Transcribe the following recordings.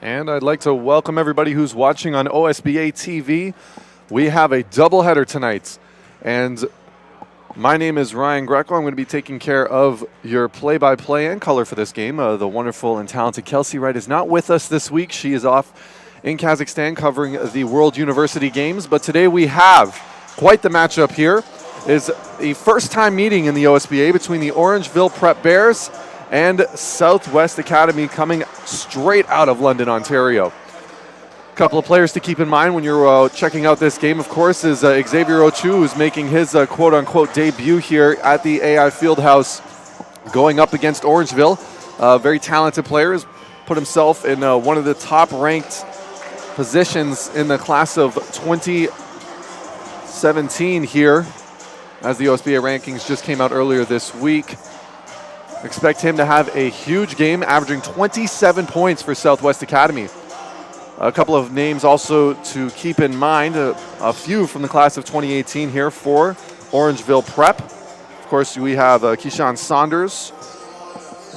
And I'd like to welcome everybody who's watching on OSBA TV. We have a doubleheader tonight. And my name is Ryan Greco. I'm going to be taking care of your play-by-play and color for this game. The wonderful and talented Kelsey Wright is not with us this week. She is off in Kazakhstan covering the World University Games. But today we have quite the matchup here. It's a first-time meeting in the OSBA between the Orangeville Prep Bears and Southwest Academy, coming straight out of London, Ontario. A couple of players to keep in mind when you're checking out this game, of course, is Xavier Ochu, who's making his quote-unquote debut here at the AI Fieldhouse, going up against Orangeville. Very talented player, has put himself in one of the top-ranked positions in the class of 2017 here, as the OSBA rankings just came out earlier this week. Expect him to have a huge game, averaging 27 points for Southwest Academy. A couple of names also to keep in mind, a few from the class of 2018 here for Orangeville Prep. Of course, we have Keyshawn Saunders,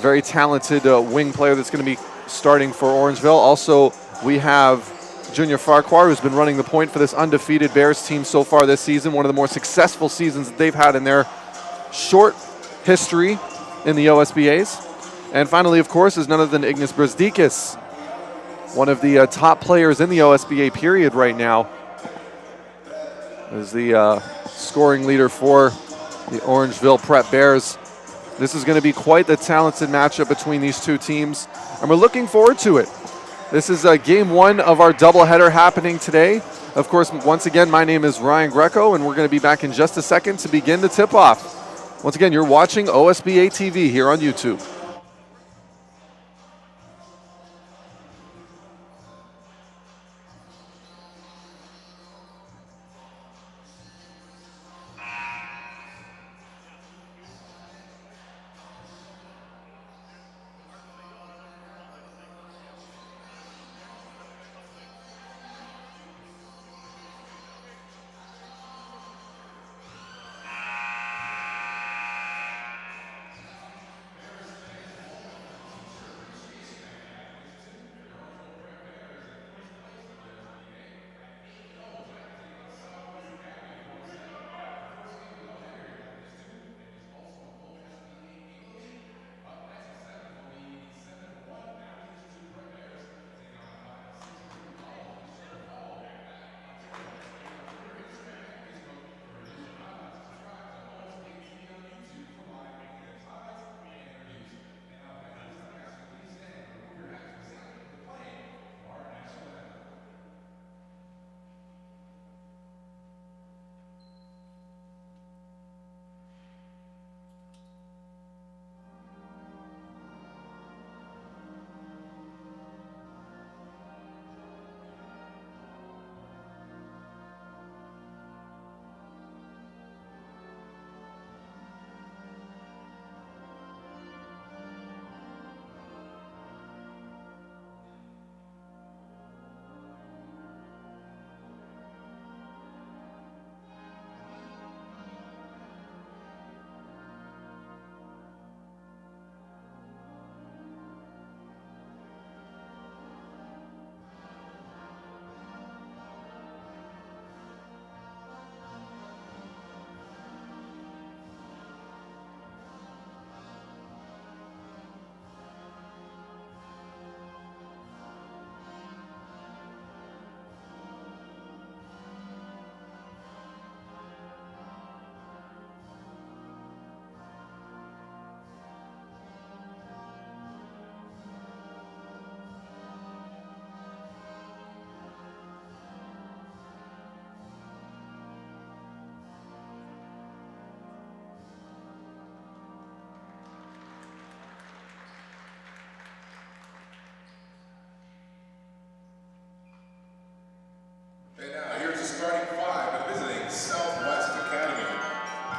very talented wing player that's going to be starting for Orangeville. Also, we have Junior Farquhar, who's been running the point for this undefeated Bears team so far this season, one of the more successful seasons that they've had in their short history in the OSBAs. And finally, of course, is none other than Ignas Brzdikis, one of the top players in the OSBA period right now, is the scoring leader for the Orangeville Prep Bears. This is going to be quite the talented matchup between these two teams, and we're looking forward to it. This is game one of our doubleheader happening today. Of course, once again, my name is Ryan Greco, and we're going to be back in just a second to begin the tip-off. Once again, you're watching OSBA TV here on YouTube.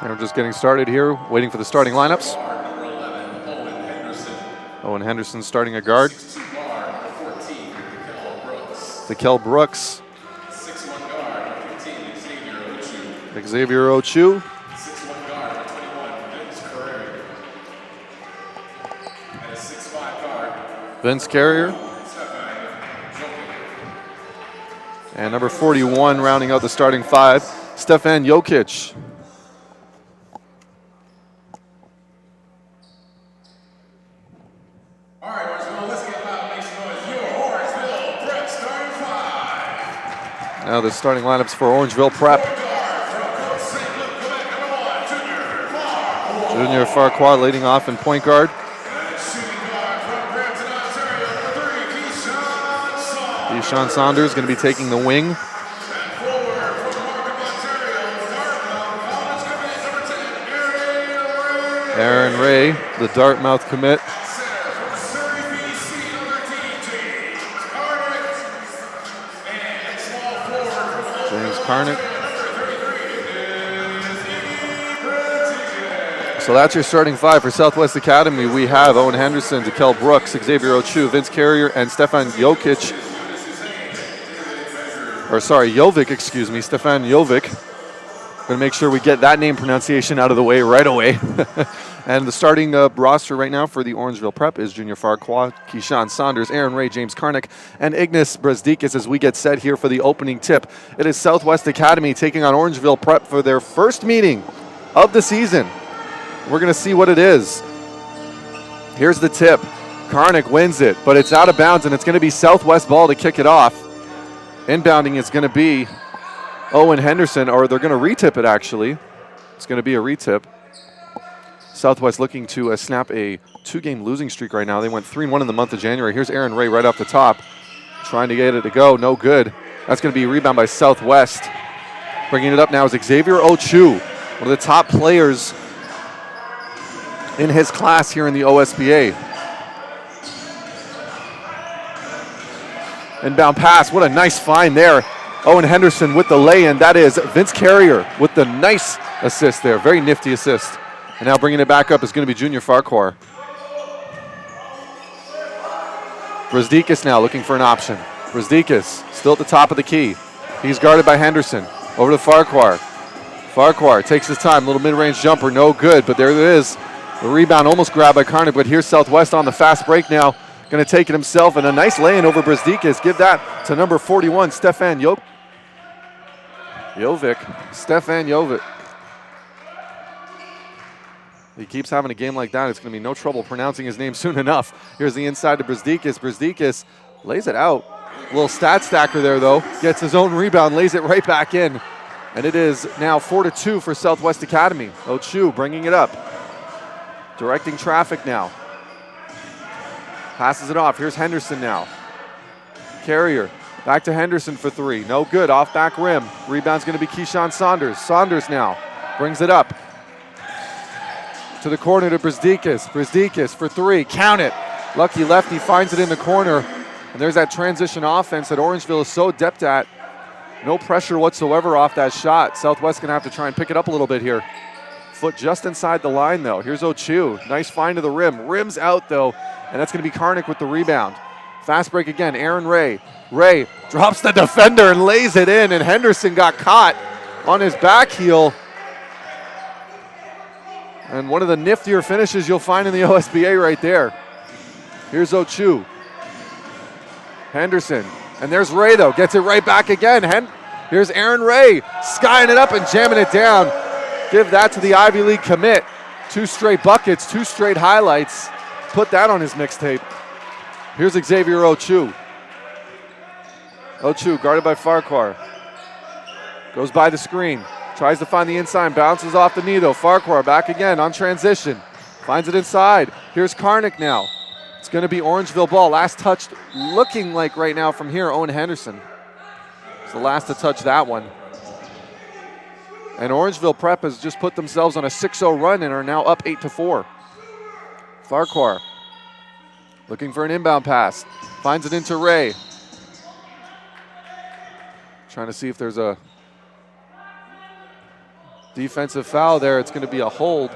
And we're just getting started here, waiting for the starting lineups. Owen Henderson starting a guard. Kel Brooks. Xavier Ochu. Vince Carrier. And number 41 rounding out the starting 5, Stefan Jokic. All right, Orangeville, let's get loud and make some noise. Your Orangeville Prep starting 5. Now the starting lineups for Orangeville Prep. Junior Farquhar leading off in point guard. Keyshawn Saunders going to be taking the wing. Aaron Ray, the Dartmouth commit. James Karnick. So that's your starting 5 for Southwest Academy. We have Owen Henderson, DeKel Brooks, Xavier Ochu, Vince Carrier, and Stefan Jovic. Stefan Jovic. Going to make sure we get that name pronunciation out of the way right away. And the starting roster right now for the Orangeville Prep is Junior Farquhar, Keyshawn Saunders, Aaron Ray, James Karnick, and Ignas Brasdikis as we get set here for the opening tip. It is Southwest Academy taking on Orangeville Prep for their first meeting of the season. We're going to see what it is. Here's the tip. Karnick wins it, but it's out of bounds, and it's going to be Southwest ball to kick it off. Inbounding is going to be Owen Henderson, or they're going to retip it, actually. It's going to be a retip. Southwest looking to snap a 2-game losing streak right now. They went 3-1 in the month of January. Here's Aaron Ray right off the top, trying to get it to go. No good. That's going to be a rebound by Southwest. Bringing it up now is Xavier Ochu, one of the top players in his class here in the OSBA. Inbound pass, what a nice find there. Owen Henderson with the lay-in. That is Vince Carrier with the nice assist there. Very nifty assist. And now bringing it back up is going to be Junior Farquhar. Brasdikis now looking for an option. Brasdikis still at the top of the key. He's guarded by Henderson. Over to Farquhar. Farquhar takes his time. Little mid-range jumper, no good, but there it is. The rebound almost grabbed by Karnick, but here's Southwest on the fast break now. Going to take it himself, and a nice lay-in over Brasdikis. Give that to number 41, Stefan Jovic. Stefan Jovic. He keeps having a game like that. It's going to be no trouble pronouncing his name soon enough. Here's the inside to Brasdikis. Brasdikis lays it out. A little stat stacker there, though. Gets his own rebound, lays it right back in. And it is now 4-2 for Southwest Academy. Ochu bringing it up. Directing traffic now. Passes it off. Here's Henderson now. Carrier. Back to Henderson for 3. No good. Off back rim. Rebound's going to be Keyshawn Saunders. Saunders now brings it up to the corner to Brasdikis. Brasdikis for 3. Count it. Lucky lefty finds it in the corner. And there's that transition offense that Orangeville is so adept at. No pressure whatsoever off that shot. Southwest going to have to try and pick it up a little bit here. Foot just inside the line, though. Here's Ochu. Nice find to the rim. Rim's out, though. And that's going to be Karnick with the rebound. Fast break again. Aaron Ray. Ray drops the defender and lays it in. And Henderson got caught on his back heel. And one of the niftier finishes you'll find in the OSBA right there. Here's Ochu. Henderson. And there's Ray, though. Gets it right back again. Here's Aaron Ray. Skying it up and jamming it down. Give that to the Ivy League commit. 2 straight buckets, 2 straight highlights. Put that on his mixtape. Here's Xavier Ochu. Ochu guarded by Farquhar. Goes by the screen. Tries to find the inside. Bounces off the knee, though. Farquhar back again on transition. Finds it inside. Here's Karnick now. It's going to be Orangeville ball. Last touch looking like right now from here, Owen Henderson. It's the last to touch that one. And Orangeville Prep has just put themselves on a 6-0 run and are now up 8-4. Farquhar looking for an inbound pass. Finds it into Ray. Trying to see if there's a defensive foul there. It's going to be a hold.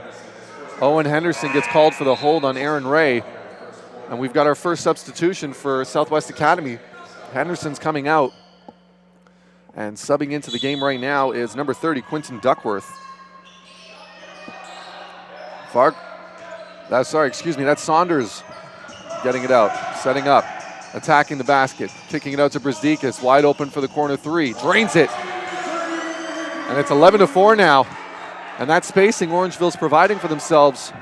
Owen Henderson gets called for the hold on Aaron Ray. And we've got our first substitution for Southwest Academy. Henderson's coming out. And subbing into the game right now is number 30, Quinton Duckworth. That's Saunders getting it out, setting up. attacking the basket, kicking it out to Brzdickas, wide open for the corner three, drains it. And it's 11-4 now. And that spacing Orangeville's providing for themselves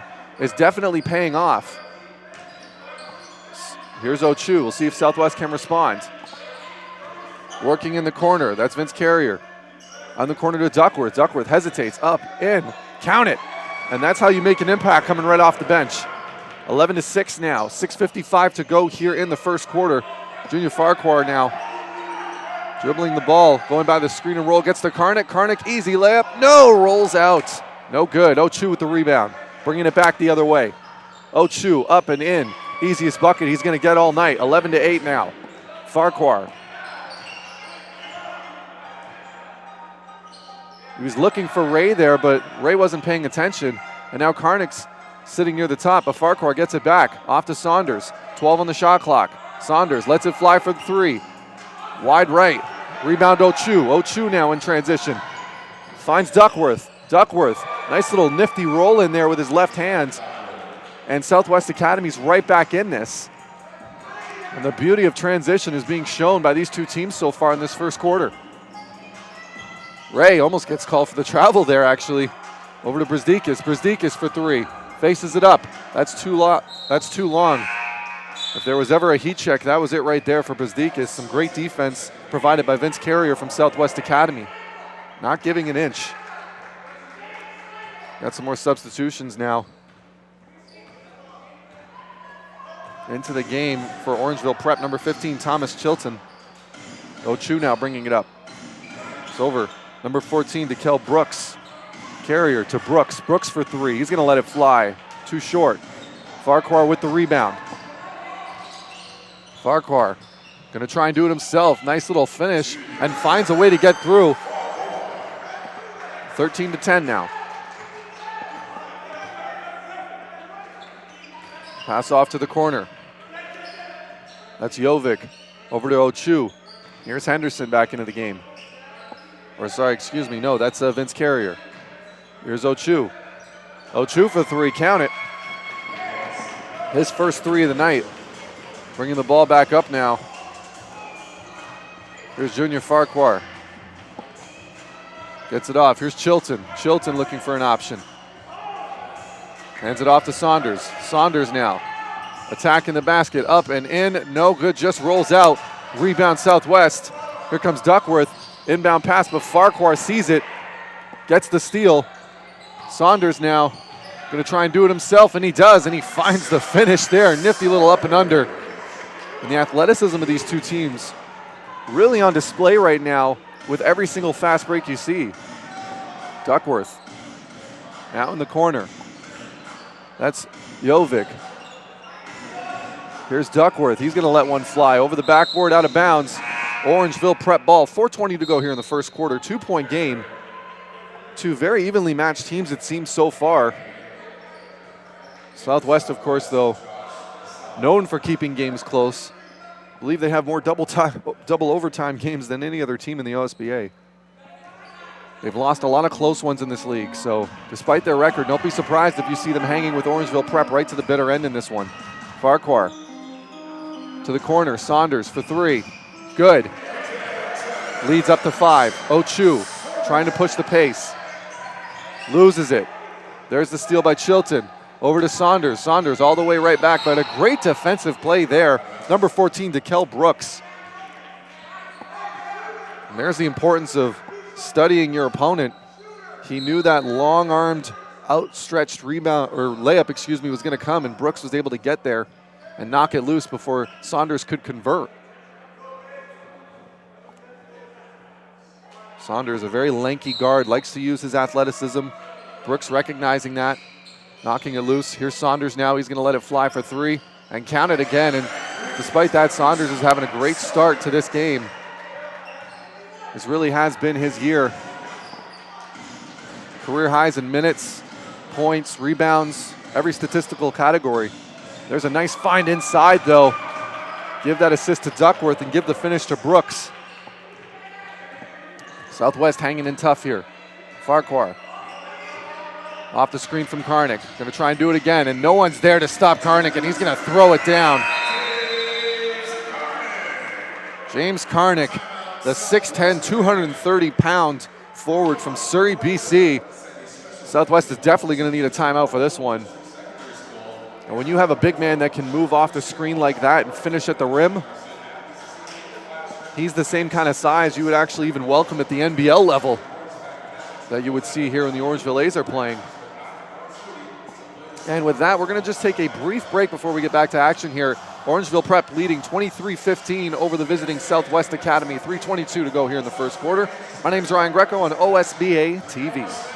is definitely paying off. Here's Ochu. We'll see if Southwest can respond. Working in the corner. That's Vince Carrier. On the corner to Duckworth. Duckworth hesitates. Up, in, count it. And that's how you make an impact coming right off the bench. 11-6 now. 6:55 to go here in the first quarter. Junior Farquhar now dribbling the ball. Going by the screen and roll. Gets to Karnik. Karnik, easy layup. No, rolls out. No good. Ochu with the rebound. Bringing it back the other way. Ochu up and in. Easiest bucket he's going to get all night. 11-8 now. Farquhar. He was looking for Ray there, but Ray wasn't paying attention. And now Karnik's sitting near the top, but Farquhar gets it back. Off to Saunders. 12 on the shot clock. Saunders lets it fly for the three. Wide right. Rebound Ochu. Ochu now in transition. Finds Duckworth. Duckworth. Nice little nifty roll in there with his left hand. And Southwest Academy's right back in this. And the beauty of transition is being shown by these two teams so far in this first quarter. Ray almost gets called for the travel there, actually. Over to Brzdickas. Brzdickas for three. Faces it up. That's too long. If there was ever a heat check, that was it right there for Brzdickas. Some great defense provided by Vince Carrier from Southwest Academy. Not giving an inch. Got some more substitutions now. Into the game for Orangeville Prep, number 15, Thomas Chilton. Ochu now bringing it up. It's over. Number 14, DeKel Brooks. Carrier to Brooks. Brooks for three. He's going to let it fly. Too short. Farquhar with the rebound. Farquhar going to try and do it himself. Nice little finish and finds a way to get through. 13-10 now. Pass off to the corner. That's Jovic. Over to Ochu. Here's Henderson back into the game. Or sorry, excuse me. No, that's Vince Carrier. Here's Ochu. Ochu for three. Count it. His first three of the night. Bringing the ball back up now. Here's Junior Farquhar. Gets it off. Here's Chilton. Chilton looking for an option. Hands it off to Saunders. Saunders now attacking the basket. Up and in. No good. Just rolls out. Rebound Southwest. Here comes Duckworth. Inbound pass, but Farquhar sees it. Gets the steal. Saunders now going to try and do it himself, and he does, and he finds the finish there. Nifty little up and under. And the athleticism of these two teams really on display right now with every single fast break you see. Duckworth now in the corner. That's Jovic. Here's Duckworth. He's going to let one fly over the backboard, out of bounds. Orangeville Prep ball. 4:20 to go here in the first quarter. 2-point game. Two very evenly matched teams, it seems so far. Southwest, of course, though, known for keeping games close. I believe they have more double overtime games than any other team in the OSBA. They've lost a lot of close ones in this league, so despite their record, don't be surprised if you see them hanging with Orangeville Prep right to the bitter end in this one. Farquhar to the corner. Saunders for three. Good. Leads up to 5. Ochu trying to push the pace. Loses it. There's the steal by Chilton. Over to Saunders. Saunders all the way right back, but a great defensive play there. Number 14, DeKel Brooks. And there's the importance of studying your opponent. He knew that long-armed, outstretched rebound, or layup, was going to come, and Brooks was able to get there and knock it loose before Saunders could convert. Saunders, a very lanky guard, likes to use his athleticism. Brooks recognizing that, knocking it loose. Here's Saunders now. He's going to let it fly for three and count it again. And despite that, Saunders is having a great start to this game. This really has been his year. Career highs in minutes, points, rebounds, every statistical category. There's a nice find inside, though. Give that assist to Duckworth and give the finish to Brooks. Southwest hanging in tough here. Farquhar. Off the screen from Karnik. Going to try and do it again, and no one's there to stop Karnik, and he's going to throw it down. James Karnick, the 6'10", 230-pound forward from Surrey, BC. Southwest is definitely going to need a timeout for this one. And when you have a big man that can move off the screen like that and finish at the rim, he's the same kind of size you would actually even welcome at the NBL level that you would see here when the Orangeville A's are playing. And with that, we're going to just take a brief break before we get back to action here. Orangeville Prep leading 23-15 over the visiting Southwest Academy. 3:22 to go here in the first quarter. My name is Ryan Greco on OSBA TV.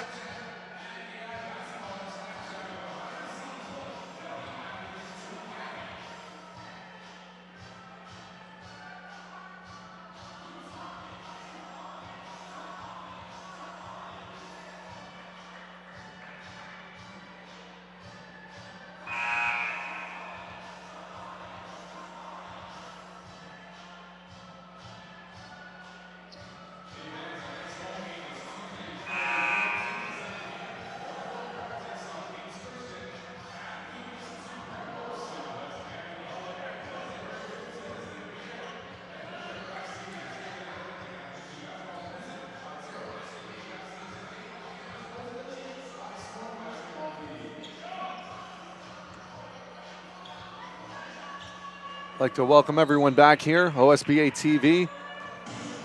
I'd like to welcome everyone back here, OSBA TV.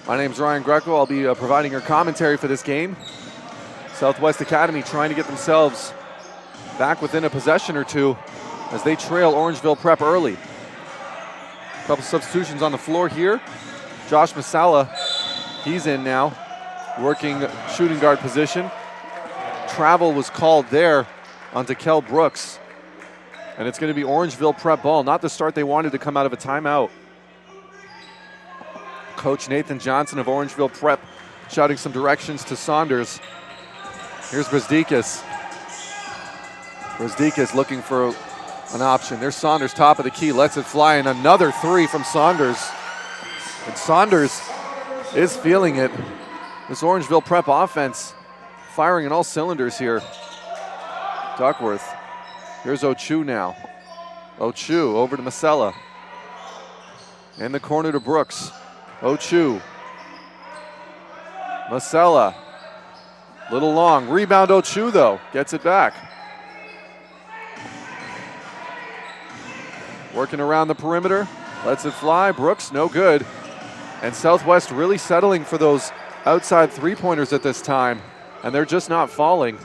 My name's Ryan Greco. I'll be providing your commentary for this game. Southwest Academy trying to get themselves back within a possession or two as they trail Orangeville Prep early. A couple substitutions on the floor here. Josh Masala, he's in now, working shooting guard position. Travel was called there onto Kel Brooks. And it's going to be Orangeville Prep ball, not the start they wanted to come out of a timeout. Coach Nathan Johnson of Orangeville Prep shouting some directions to Saunders. Here's Brazdeikis. Brazdeikis looking for an option. There's Saunders, top of the key, lets it fly, and another three from Saunders. And Saunders is feeling it. This Orangeville Prep offense firing in all cylinders here. Duckworth. Here's Ochu now. Ochu over to Masella. In the corner to Brooks. Ochu. Masella. Little long. Rebound Ochu though. Gets it back. Working around the perimeter. Lets it fly. Brooks, no good. And Southwest really settling for those outside three-pointers at this time. And they're just not falling.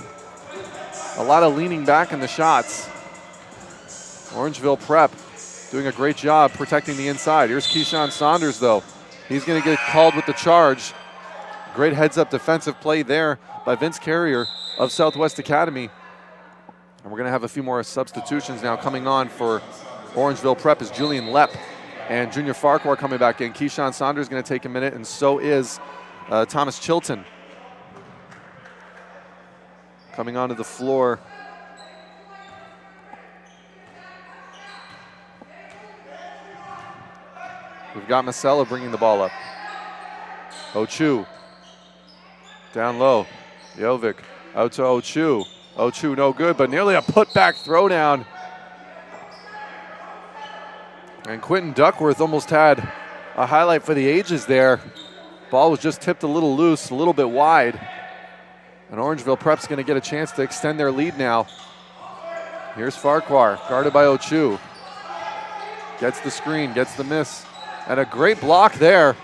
A lot of leaning back in the shots. Orangeville Prep doing a great job protecting the inside. Here's Keyshawn Saunders, though. He's going to get called with the charge. Great heads-up defensive play there by Vince Carrier of Southwest Academy. And we're going to have a few more substitutions now coming on for Orangeville Prep as Julian Lepp and Junior Farquhar coming back in. Keyshawn Saunders is going to take a minute, and so is Thomas Chilton. Coming onto the floor. We've got Masella bringing the ball up. Ochu. Down low. Jovic out to Ochu. Ochu no good, but nearly a putback throwdown. And Quentin Duckworth almost had a highlight for the ages there. Ball was just tipped a little loose, a little bit wide. And Orangeville Prep's going to get a chance to extend their lead now. Here's Farquhar, guarded by Ochu. Gets the screen, gets the miss. And a great block there.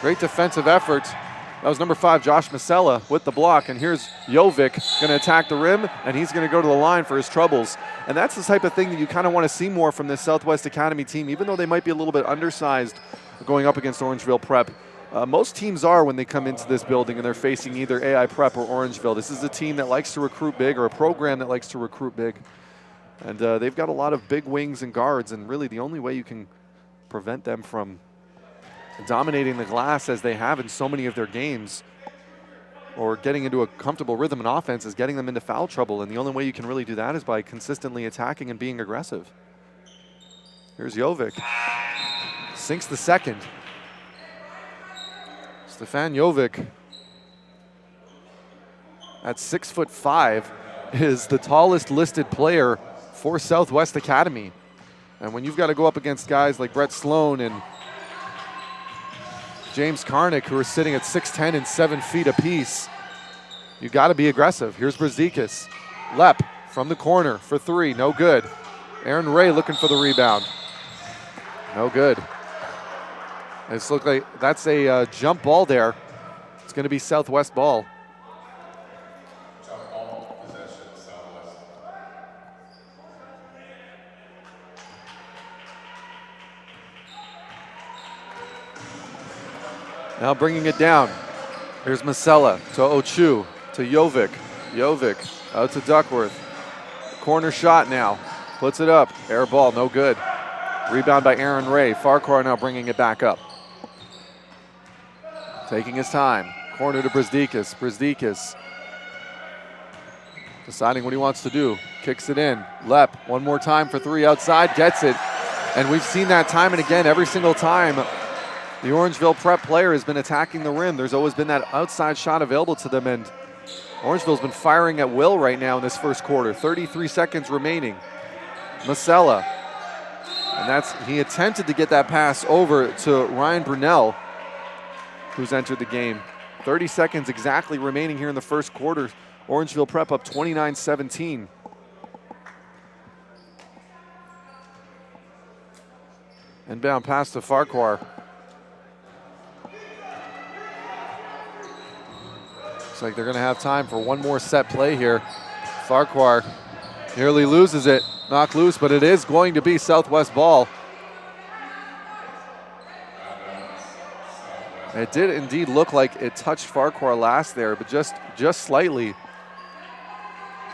Great defensive effort. That was number 5, Josh Masella, with the block. And here's Jovic going to attack the rim, and he's going to go to the line for his troubles. And that's the type of thing that you kind of want to see more from this Southwest Academy team, even though they might be a little bit undersized going up against Orangeville Prep. Most teams are when they come into this building and they're facing either AI Prep or Orangeville. This is a team that likes to recruit big, or a program that likes to recruit big. And they've got a lot of big wings and guards, and really the only way you can prevent them from dominating the glass as they have in so many of their games, or getting into a comfortable rhythm and offense, is getting them into foul trouble. And the only way you can really do that is by consistently attacking and being aggressive. Here's Jovic. Sinks the second. Stefan Jovic, at 6'5", is the tallest listed player for Southwest Academy. And when you've got to go up against guys like Brett Sloan and James Karnick, who are sitting at 6'10" and 7 feet apiece. You got to be aggressive. Here's Brzezikas. Lep from the corner for three, no good. Aaron Ray looking for the rebound. No good. It's looked like that's a jump ball there. It's going to be Southwest ball. Now bringing it down. Here's Masella to Ochu, to Jovic. Jovic out to Duckworth. Corner shot now. Puts it up. Air ball, no good. Rebound by Aaron Ray. Farquhar now bringing it back up. Taking his time. Corner to Brzezikas. Brzezikas deciding what he wants to do. Kicks it in. Lep, one more time for three outside. Gets it. And we've seen that time and again, every single time the Orangeville Prep player has been attacking the rim. There's always been that outside shot available to them, and Orangeville's been firing at will right now in this first quarter. 33 seconds remaining. Masella. And he attempted to get that pass over to Ryan Brunell, who's entered the game. 30 seconds exactly remaining here in the first quarter. Orangeville Prep up 29-17. Inbound pass to Farquhar. Looks like they're going to have time for one more set play here. Farquhar nearly loses it. Knocked loose, but it is going to be Southwest ball. It did indeed look like it touched Farquhar last there, but just slightly.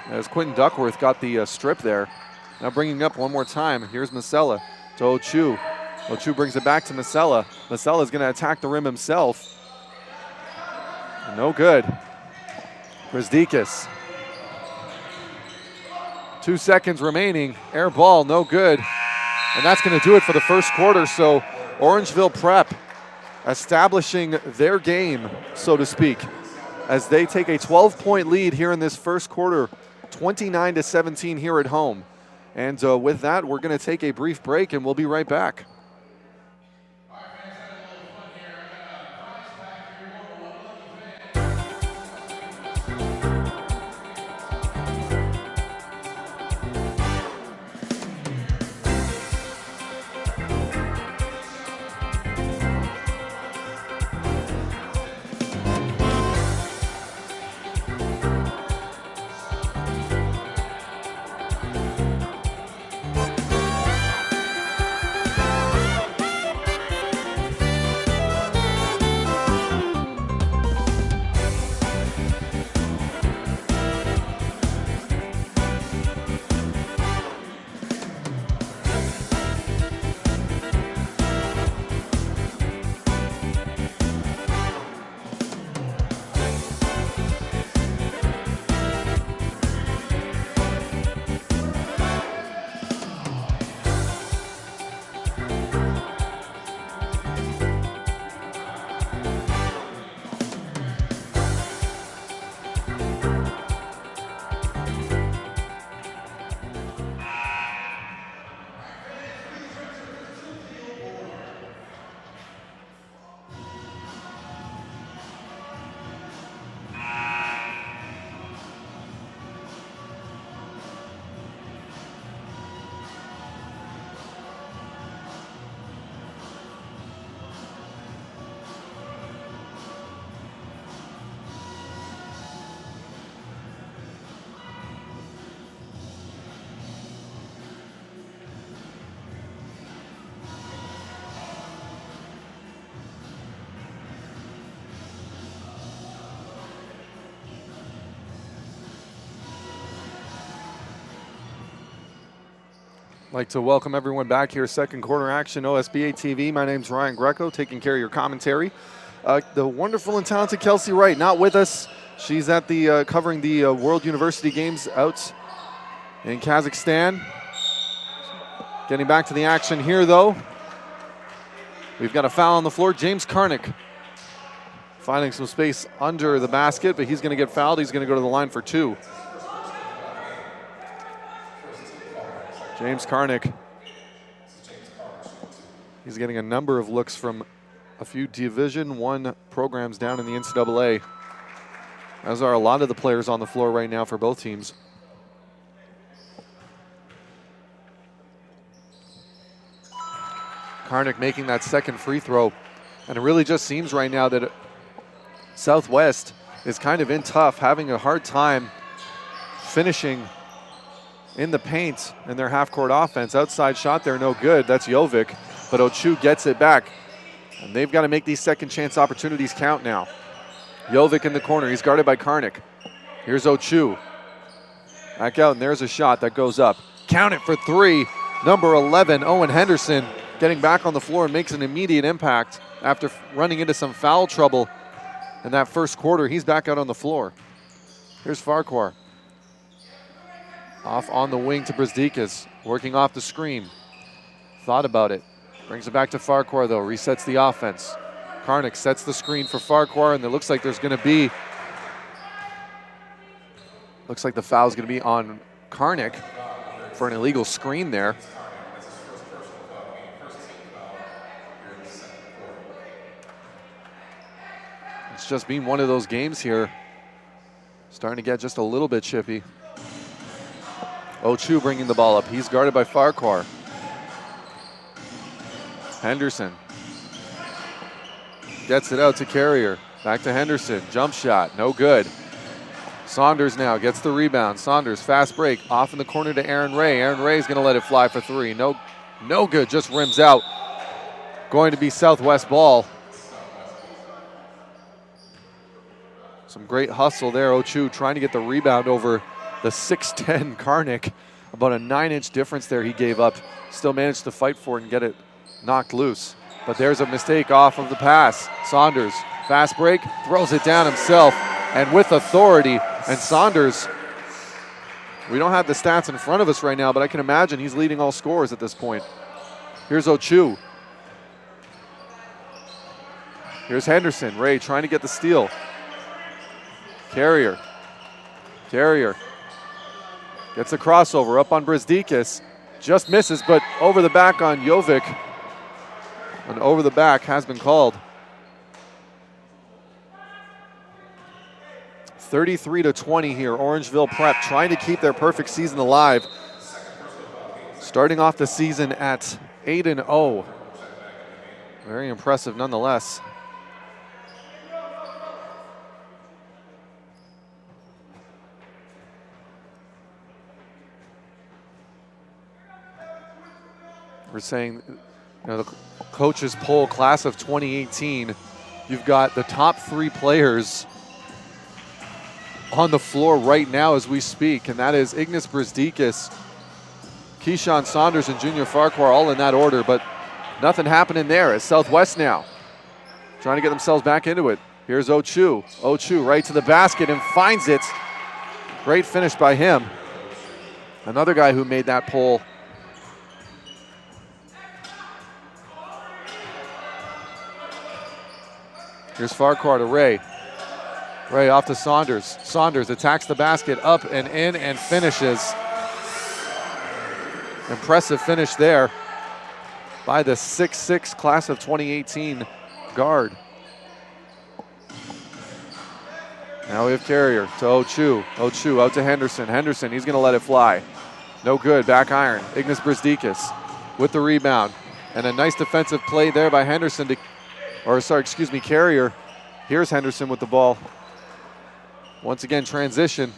As Quentin Duckworth got the strip there. Now bringing up one more time. Here's Masella to Ochu. Ochu brings it back to Masella. Masella's going to attack the rim himself. No good. Brzezikas. 2 seconds remaining. Air ball, no good. And that's going to do it for the first quarter. So Orangeville Prep establishing their game, so to speak, as they take a 12-point lead here in this first quarter, 29-17 here at home. And with that, we're going to take a brief break, and we'll be right back. I'd like to welcome everyone back here. Second quarter action, OSBA TV. My name's Ryan Greco, taking care of your commentary. The wonderful and talented Kelsey Wright, not with us. She's at the covering the World University Games out in Kazakhstan. Getting back to the action here, though. We've got a foul on the floor. James Karnick finding some space under the basket, but he's going to get fouled. He's going to go to the line for two. James Karnick. He's getting a number of looks from a few Division I programs down in the NCAA, as are a lot of the players on the floor right now for both teams. Karnik making that second free throw. And it really just seems right now that Southwest is kind of in tough, having a hard time finishing in the paint in their half-court offense. Outside shot there, no good. That's Jovic, but Ochu gets it back. And they've got to make these second chance opportunities count now. Jovic in the corner. He's guarded by Karnik. Here's Ochu. Back out, and there's a shot that goes up. Count it for three. Number 11, Owen Henderson, getting back on the floor and makes an immediate impact after running into some foul trouble in that first quarter. He's back out on the floor. Here's Farquhar. Off on the wing to Brazdeikis, working off the screen. Thought about it. Brings it back to Farquhar, though. Resets the offense. Karnik sets the screen for Farquhar, and it looks like there's going to be... Looks like the foul's going to be on Karnik for an illegal screen there. It's just been one of those games here. Starting to get just a little bit chippy. Ochu bringing the ball up. He's guarded by Farquhar. Henderson gets it out to Carrier. Back to Henderson. Jump shot. No good. Saunders now gets the rebound. Saunders, fast break. Off in the corner to Aaron Ray. Aaron Ray's going to let it fly for three. No good. Just rims out. Going to be Southwest ball. Some great hustle there. Ochu trying to get the rebound over the 6'10 Karnik. About a 9-inch difference there he gave up. Still managed to fight for it and get it knocked loose. But there's a mistake off of the pass. Saunders, fast break, throws it down himself and with authority. And Saunders, we don't have the stats in front of us right now, but I can imagine he's leading all scorers at this point. Here's Ochu. Here's Henderson. Ray trying to get the steal. Carrier gets a crossover up on Brazdeikis. Just misses, but over the back on Jovic. And over the back has been called. 33-20 here. Orangeville Prep trying to keep their perfect season alive. Starting off the season at 8-0. Very impressive nonetheless. We're saying, the coaches poll class of 2018, you've got the top three players on the floor right now as we speak, and that is Ignas Brazdeikis, Keyshawn Saunders, and Junior Farquhar, all in that order, but nothing happening there as Southwest now trying to get themselves back into it. Here's Ochu. Ochu right to the basket and finds it. Great finish by him. Another guy who made that poll. Here's Farquhar to Ray. Ray off to Saunders. Saunders attacks the basket, up and in, and finishes. Impressive finish there by the 6'6" class of 2018 guard. Now we have Carrier to Ochu. Ochu out to Henderson. Henderson, he's going to let it fly. No good, back iron. Ignas Brazdeikis with the rebound. And a nice defensive play there by Henderson to, Carrier. Here's Henderson with the ball. Once again, transition.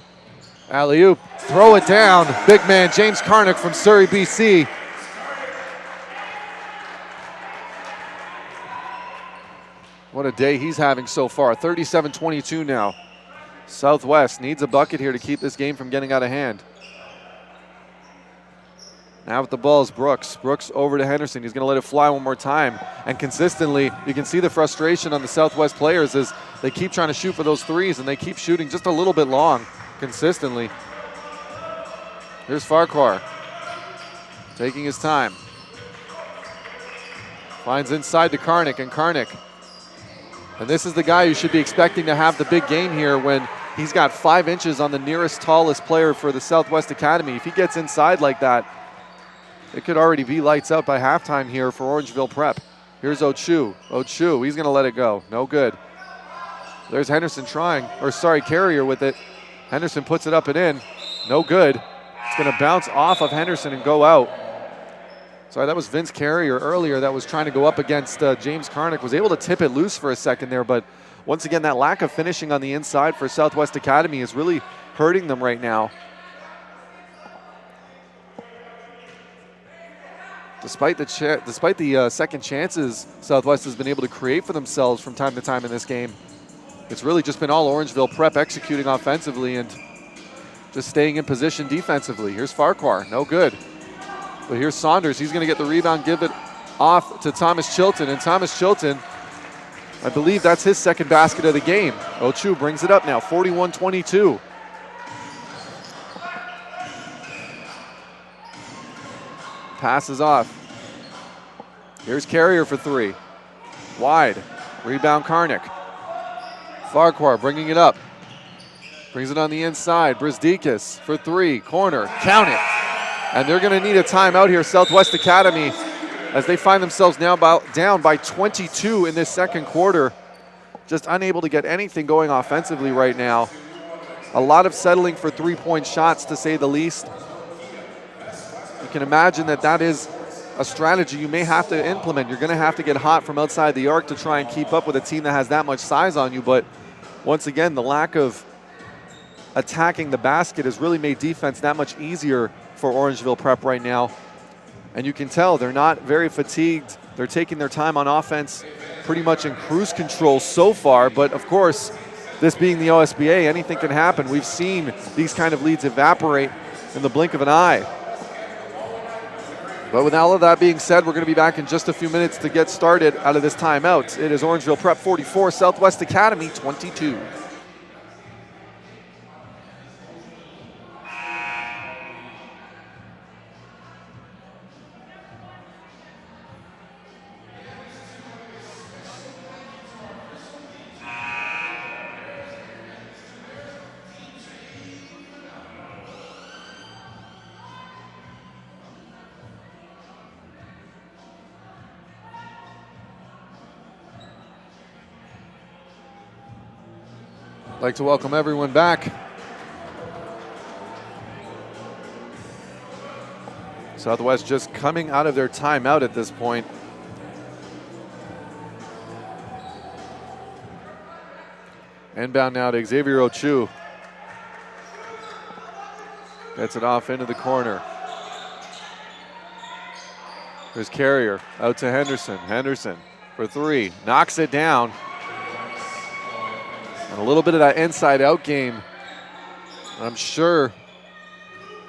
Alley-oop, throw it down. Big man James Karnik from Surrey, BC. What a day he's having so far. 37-22 now. Southwest needs a bucket here to keep this game from getting out of hand. Now with the ball is Brooks. Brooks over to Henderson. He's going to let it fly one more time. And consistently, you can see the frustration on the Southwest players as they keep trying to shoot for those threes, and they keep shooting just a little bit long consistently. Here's Farquhar taking his time. Finds inside to Karnik, and Karnik. And this is the guy who should be expecting to have the big game here when he's got 5 inches on the nearest tallest player for the Southwest Academy. If he gets inside like that, it could already be lights out by halftime here for Orangeville Prep. Here's Ochu. Ochu, he's going to let it go. No good. There's Henderson Carrier with it. Henderson puts it up and in. No good. It's going to bounce off of Henderson and go out. Sorry, that was Vince Carrier earlier that was trying to go up against James Karnick. Was able to tip it loose for a second there, but once again, that lack of finishing on the inside for Southwest Academy is really hurting them right now. Despite the second chances Southwest has been able to create for themselves from time to time in this game, it's really just been all Orangeville Prep executing offensively and just staying in position defensively. Here's Farquhar, no good. But here's Saunders, he's going to get the rebound, give it off to Thomas Chilton, and Thomas Chilton, I believe that's his second basket of the game. Ochu brings it up now, 41-22. Passes off. Here's Carrier for three. Wide. Rebound Karnick. Farquhar bringing it up. Brings it on the inside. Brizdikas for three. Corner. Count it. And they're going to need a timeout here, Southwest Academy, as they find themselves now down by 22 in this second quarter. Just unable to get anything going offensively right now. A lot of settling for three-point shots, to say the least. You can imagine that is a strategy you may have to implement. You're going to have to get hot from outside the arc to try and keep up with a team that has that much size on you. But once again, the lack of attacking the basket has really made defense that much easier for Orangeville Prep right now. And you can tell they're not very fatigued. They're taking their time on offense, pretty much in cruise control so far. But of course, this being the OSBA, anything can happen. We've seen these kind of leads evaporate in the blink of an eye. But with all of that being said, we're going to be back in just a few minutes to get started out of this timeout. It is Orangeville Prep 44, Southwest Academy 22. I'd like to welcome everyone back. Southwest just coming out of their timeout at this point. Inbound now to Xavier Ochu. Gets it off into the corner. There's Carrier out to Henderson. Henderson for three. Knocks it down. And a little bit of that inside-out game. I'm sure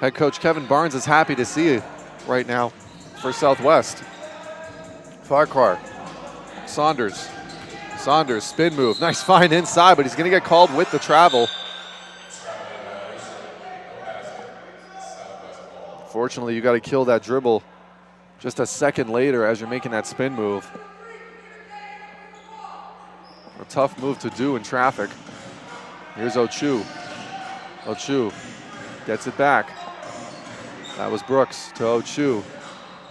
head coach Kevin Barnes is happy to see it right now for Southwest. Farquhar. Saunders. Saunders, spin move. Nice find inside, but he's going to get called with the travel. Fortunately, you got to kill that dribble just a second later as you're making that spin move. A tough move to do in traffic. Here's Ochu. Ochu gets it back. That was Brooks to Ochu.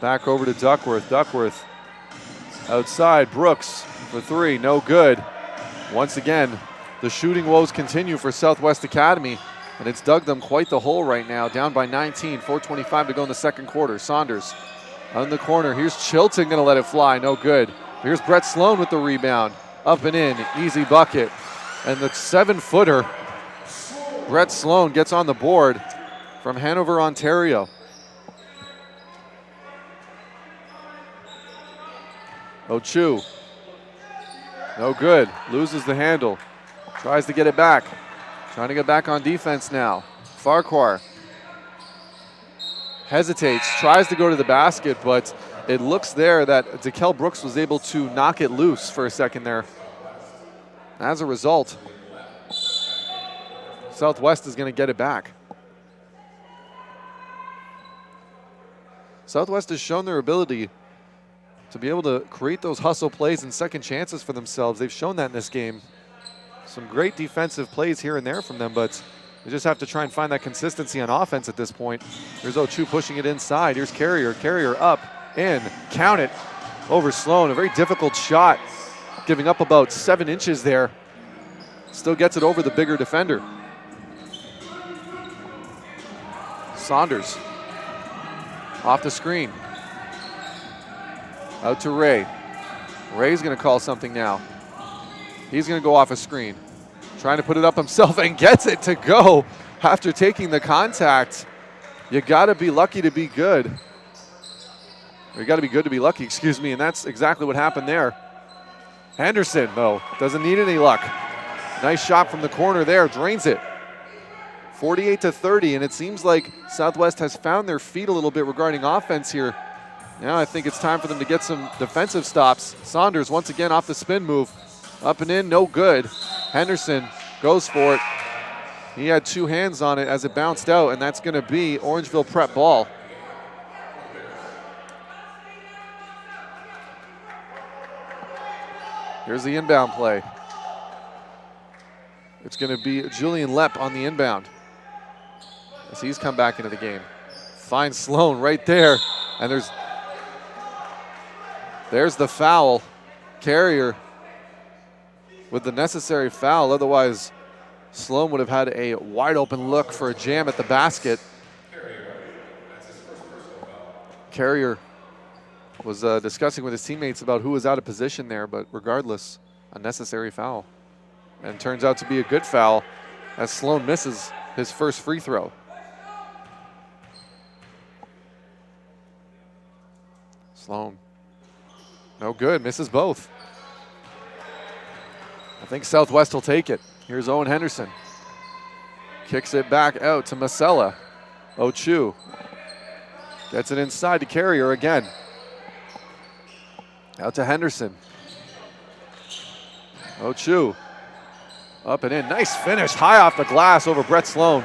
Back over to Duckworth. Duckworth outside. Brooks for three. No good. Once again, the shooting woes continue for Southwest Academy, and it's dug them quite the hole right now. Down by 19. 4:25 to go in the second quarter. Saunders on the corner. Here's Chilton going to let it fly. No good. Here's Brett Sloan with the rebound. Up and in, easy bucket. And the 7-footer, Brett Sloan, gets on the board from Hanover, Ontario. Ochu, no good, loses the handle. Tries to get it back. Trying to get back on defense now. Farquhar hesitates, tries to go to the basket, but it looks there that DeKel Brooks was able to knock it loose for a second there. As a result, Southwest is going to get it back. Southwest has shown their ability to be able to create those hustle plays and second chances for themselves. They've shown that in this game. Some great defensive plays here and there from them, but they just have to try and find that consistency on offense at this point. Here's Ochu pushing it inside. Here's Carrier. Carrier up. In, count it. over Sloan. A very difficult shot, giving up about 7 inches there. Still gets it over the bigger defender. Saunders off the screen. Out to Ray. Ray's going to call something now. He's going to go off a screen. Trying to put it up himself and gets it to go after taking the contact. You got to be lucky to be good. Or you got to be good to be lucky, excuse me, and that's exactly what happened there. Henderson, though, doesn't need any luck. Nice shot from the corner there, drains it. 48-30, and it seems like Southwest has found their feet a little bit regarding offense here. Now I think it's time for them to get some defensive stops. Saunders once again off the spin move. Up and in, no good. Henderson goes for it. He had 2 hands on it as it bounced out, and that's going to be Orangeville Prep ball. Here's the inbound play. It's going to be Julian Lepp on the inbound as he's come back into the game. Finds Sloan right there, and there's the foul. Carrier with the necessary foul. Otherwise, Sloan would have had a wide open look for a jam at the basket. Carrier was discussing with his teammates about who was out of position there, but regardless, a necessary foul. And turns out to be a good foul as Sloan misses his first free throw. Sloan, no good, misses both. I think Southwest will take it. Here's Owen Henderson. Kicks it back out to Masella. Ochu gets it inside to Carrier again. Out to Henderson. Ochu up and in. Nice finish, high off the glass over Brett Sloan.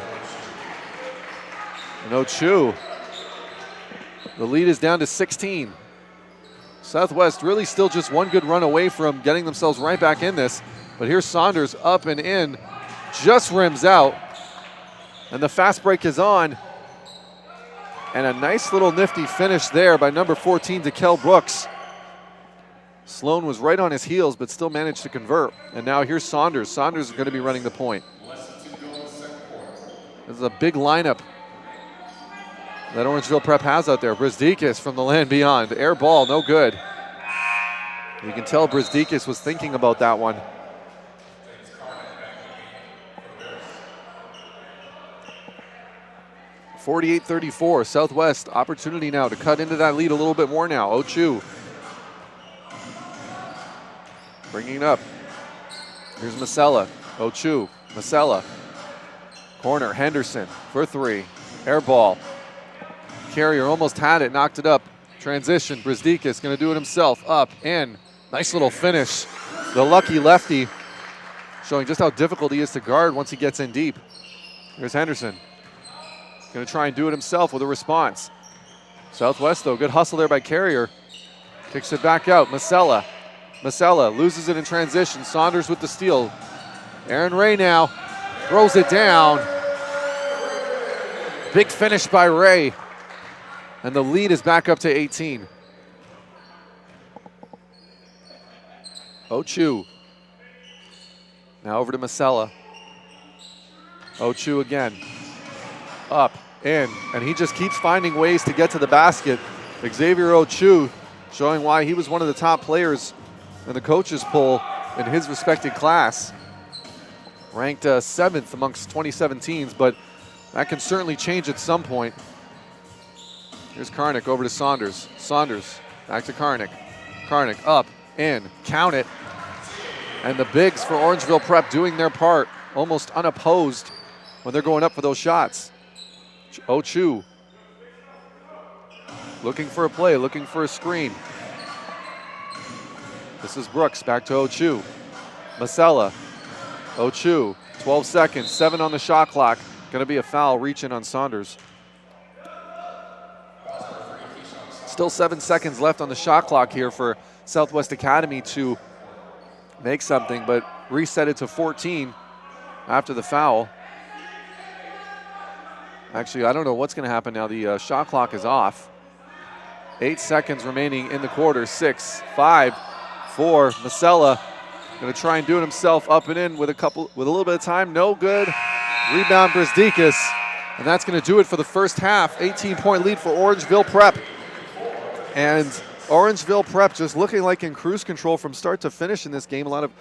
And Ochu, the lead is down to 16. Southwest really still just one good run away from getting themselves right back in this. But here's Saunders up and in, just rims out. And the fast break is on. And a nice little nifty finish there by number 14, DeKel Brooks. Sloan was right on his heels, but still managed to convert. And now here's Saunders. Saunders is going to be running the point. This is a big lineup that Orangeville Prep has out there. Brzdikis from the land beyond. Air ball, no good. You can tell Brzdikis was thinking about that one. (48-34), Southwest opportunity now to cut into that lead a little bit more now. Ochu bringing it up. Here's Masella. Ochu, Masella. Corner, Henderson for 3. Air ball. Carrier almost had it, knocked it up. Transition, Brzdikis going to do it himself. Up, in. Nice little finish. The lucky lefty showing just how difficult he is to guard once he gets in deep. Here's Henderson. Going to try and do it himself with a response. Southwest, though, good hustle there by Carrier. Kicks it back out. Masella. Masella loses it in transition. Saunders with the steal. Aaron Ray now throws it down. Big finish by Ray. And the lead is back up to 18. Ochu. Now over to Masella. Ochu again. Up, in, and he just keeps finding ways to get to the basket. Xavier Ochu showing why he was one of the top players in the coaches poll in his respected class. Ranked 7th amongst 2017s, but that can certainly change at some point. Here's Karnick over to Saunders. Saunders back to Karnick. Karnick up, in, count it. And the bigs for Orangeville Prep doing their part, almost unopposed when they're going up for those shots. Ochu looking for a play, looking for a screen. This is Brooks, back to Ochu. Masella, Ochu, 12 seconds, 7 on the shot clock. Going to be a foul reaching on Saunders. Still 7 seconds left on the shot clock here for Southwest Academy to make something, but reset it to 14 after the foul. Actually, I don't know what's going to happen now. The shot clock is off. 8 seconds remaining in the quarter. 6, 5, 4. Masella going to try and do it himself up and in with a little bit of time. No good. Rebound Brzdeikis. And that's going to do it for the first half. 18-point lead for Orangeville Prep. And Orangeville Prep just looking like in cruise control from start to finish in this game. A lot of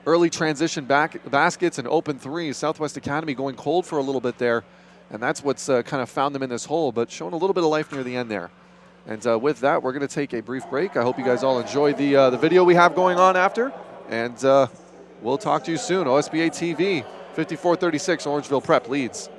early transition baskets and open threes. Southwest Academy going cold for a little bit there. And that's what's kind of found them in this hole, but showing a little bit of life near the end there. And with that, we're going to take a brief break. I hope you guys all enjoyed the video we have going on after. And we'll talk to you soon. OSBA TV, 54-36, Orangeville Prep leads.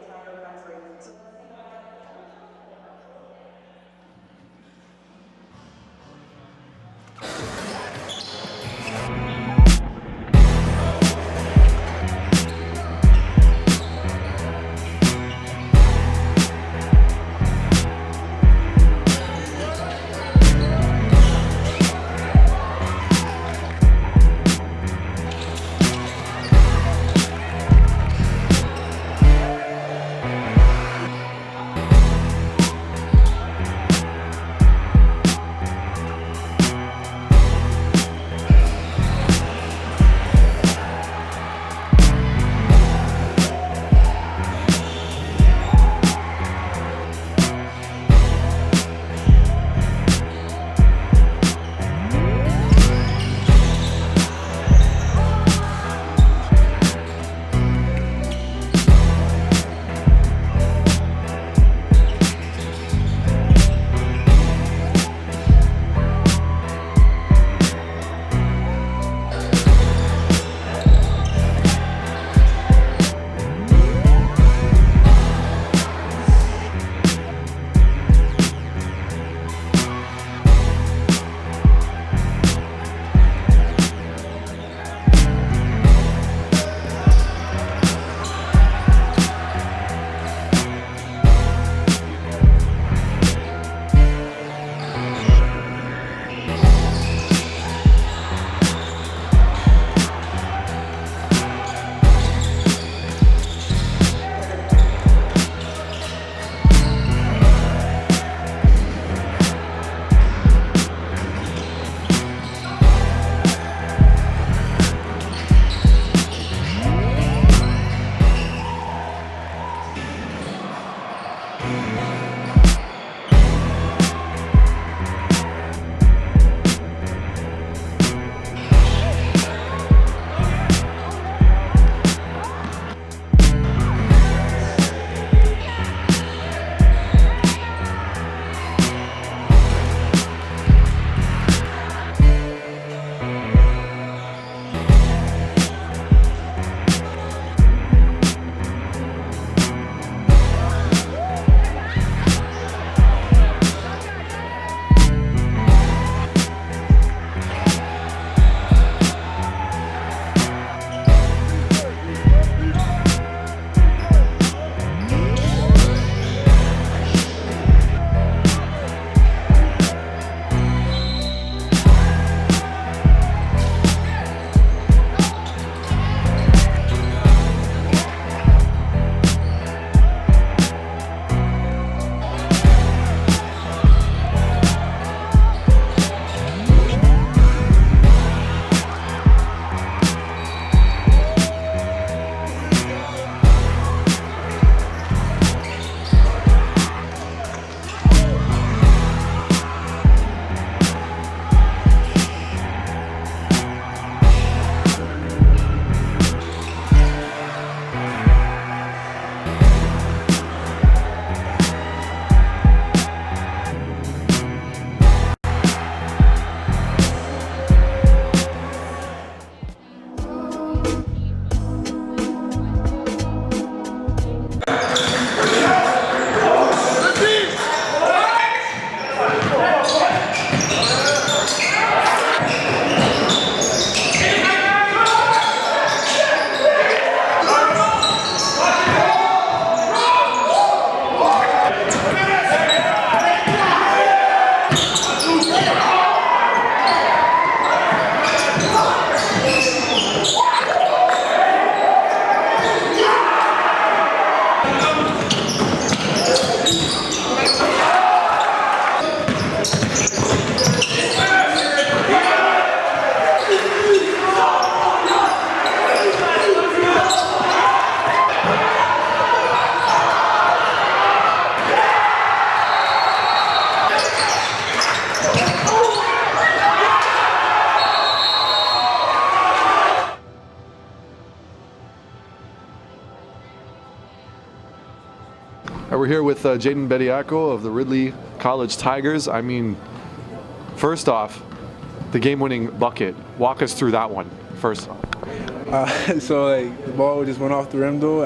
We're here with Jaden Bediako of the Ridley College Tigers. I mean, first off, the game-winning bucket. Walk us through that one first off. So like the ball just went off the rim though.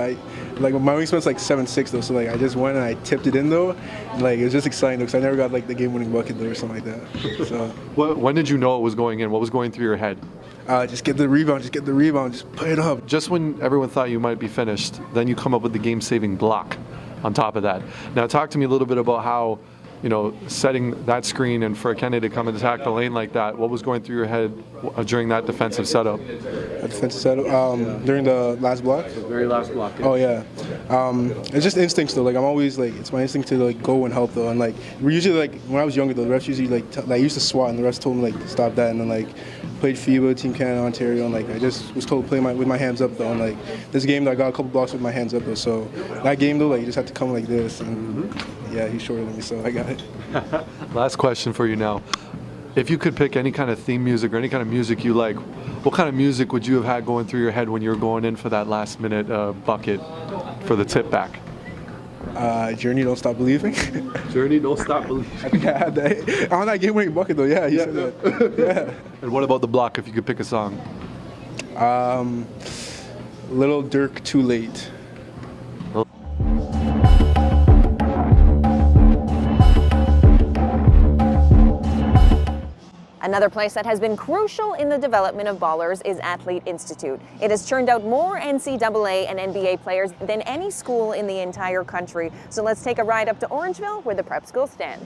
My wingspan's like 7'6" though, so like I just went and I tipped it in though. And, like it was just exciting because I never got like the game-winning bucket though or something like that. So When did you know it was going in? What was going through your head? just get the rebound, just put it up. Just when everyone thought you might be finished, then you come up with the game-saving block on top of that. Now talk to me a little bit about how, setting that screen and for Kenny to come and attack the lane like that, what was going through your head during that defensive setup? A defensive setup during the last block. The very last block. Oh yeah, it's just instincts though. Like I'm always like it's my instinct to like go and help though. And like we usually like when I was younger though, the refs usually like I used to swat and the refs told me like to stop that. And then like played FIBA, Team Canada, Ontario, and like I just was told to play with my hands up though. And like this game, I got a couple blocks with my hands up though. So that game though, like you just had to come like this. And yeah, he's shorter than me, so I got it. Last question for you now. If you could pick any kind of theme music or any kind of music you like, what kind of music would you have had going through your head when you were going in for that last minute bucket for the tip back? Journey, Don't Stop Believing. Journey, Don't Stop Believing. I think I had that. On that game-winning bucket though, yeah, he said that. Yeah. And what about the block if you could pick a song? Little Dirk, Too Late. Another place that has been crucial in the development of ballers is Athlete Institute. It has churned out more NCAA and NBA players than any school in the entire country. So let's take a ride up to Orangeville where the prep school stands.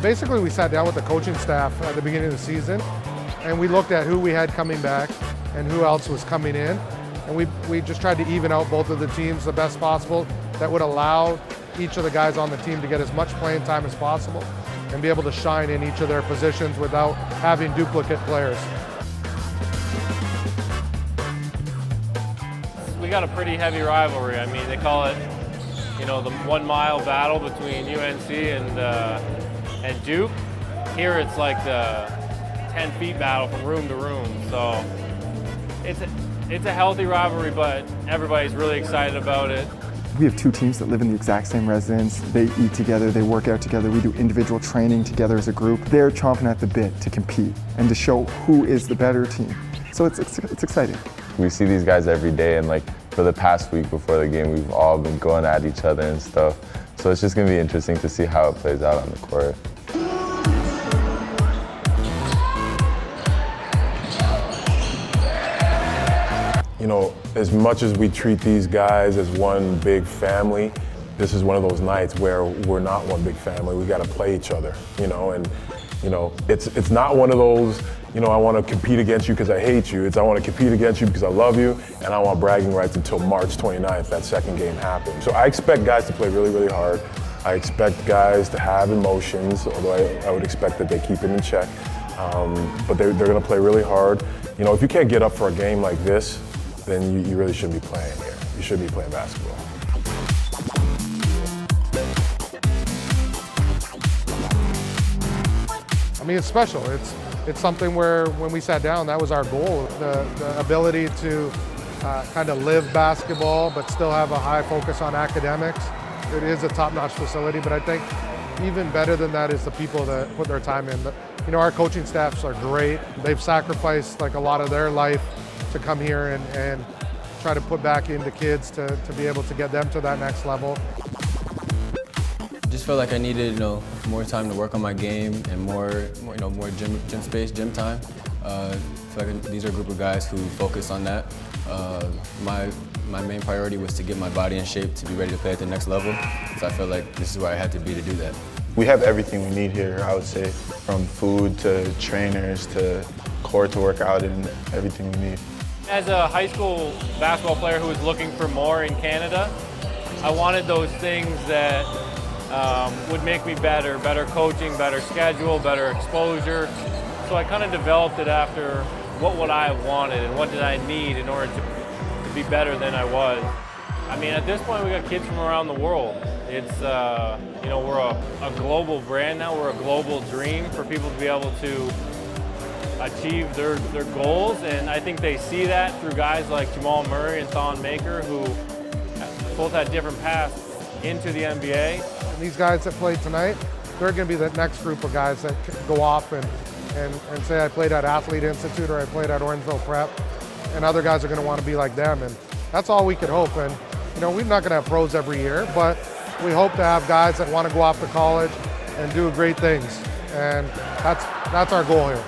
Basically, we sat down with the coaching staff at the beginning of the season and we looked at who we had coming back and who else was coming in. And we just tried to even out both of the teams the best possible that would allow each of the guys on the team to get as much playing time as possible and be able to shine in each of their positions without having duplicate players. We got a pretty heavy rivalry. I mean, they call it, the 1 mile battle between UNC and Duke. Here it's like the 10 feet battle from room to room. So it's a healthy rivalry, but everybody's really excited about it. We have two teams that live in the exact same residence. They eat together, they work out together, we do individual training together as a group. They're chomping at the bit to compete and to show who is the better team. So it's exciting. We see these guys every day, and like for the past week before the game, we've all been going at each other and stuff. So it's just gonna be interesting to see how it plays out on the court. As much as we treat these guys as one big family, this is one of those nights where we're not one big family. We got to play each other, it's not one of those, I want to compete against you because I hate you. It's I want to compete against you because I love you, and I want bragging rights until March 29th, that second game happens. So I expect guys to play really, really hard. I expect guys to have emotions, although I would expect that they keep it in check. But they're going to play really hard. If you can't get up for a game like this, then you really shouldn't be playing here. You should be playing basketball. I mean, it's special. It's something where when we sat down, that was our goal, the ability to kind of live basketball, but still have a high focus on academics. It is a top-notch facility, but I think even better than that is the people that put their time in. Our coaching staffs are great. They've sacrificed like a lot of their life to come here and try to put back into kids to be able to get them to that next level. Just felt like I needed, more time to work on my game and more gym space, gym time. I feel like these are a group of guys who focus on that. My main priority was to get my body in shape to be ready to play at the next level. So I felt like this is where I had to be to do that. We have everything we need here, I would say, from food to trainers to court to work out and everything we need. As a high school basketball player who was looking for more in Canada, I wanted those things that would make me better coaching, better schedule, better exposure. So I kind of developed it after what would I have wanted and what did I need in order to be better than I was. I mean, at this point, we got kids from around the world. It's, you know, we're a global brand now. We're a global dream for people to be able to achieve their goals. And I think they see that through guys like Jamal Murray and Thon Maker, who both had different paths into the NBA. And these guys that played tonight, they're going to be the next group of guys that go off and say, I played at Athlete Institute or I played at Orangeville Prep. And other guys are going to want to be like them. And that's all we could hope. And, you know, we're not going to have pros every year, but we hope to have guys that want to go off to college and do great things. And that's our goal here.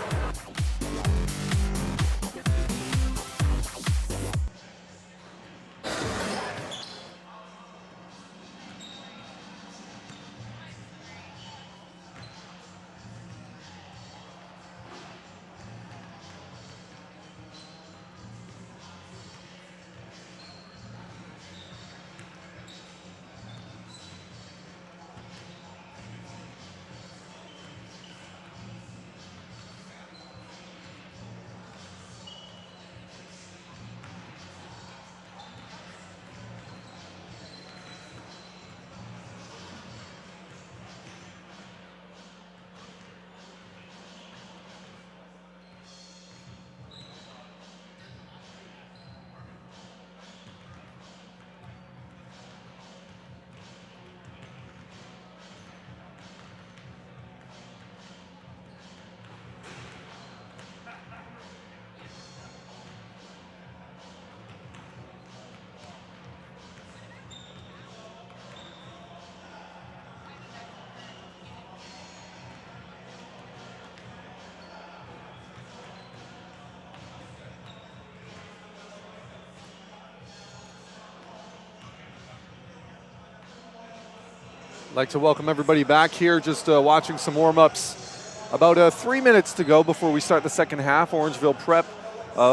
I'd like to welcome everybody back here, just watching some warm-ups. About 3 minutes to go before we start the second half. Orangeville Prep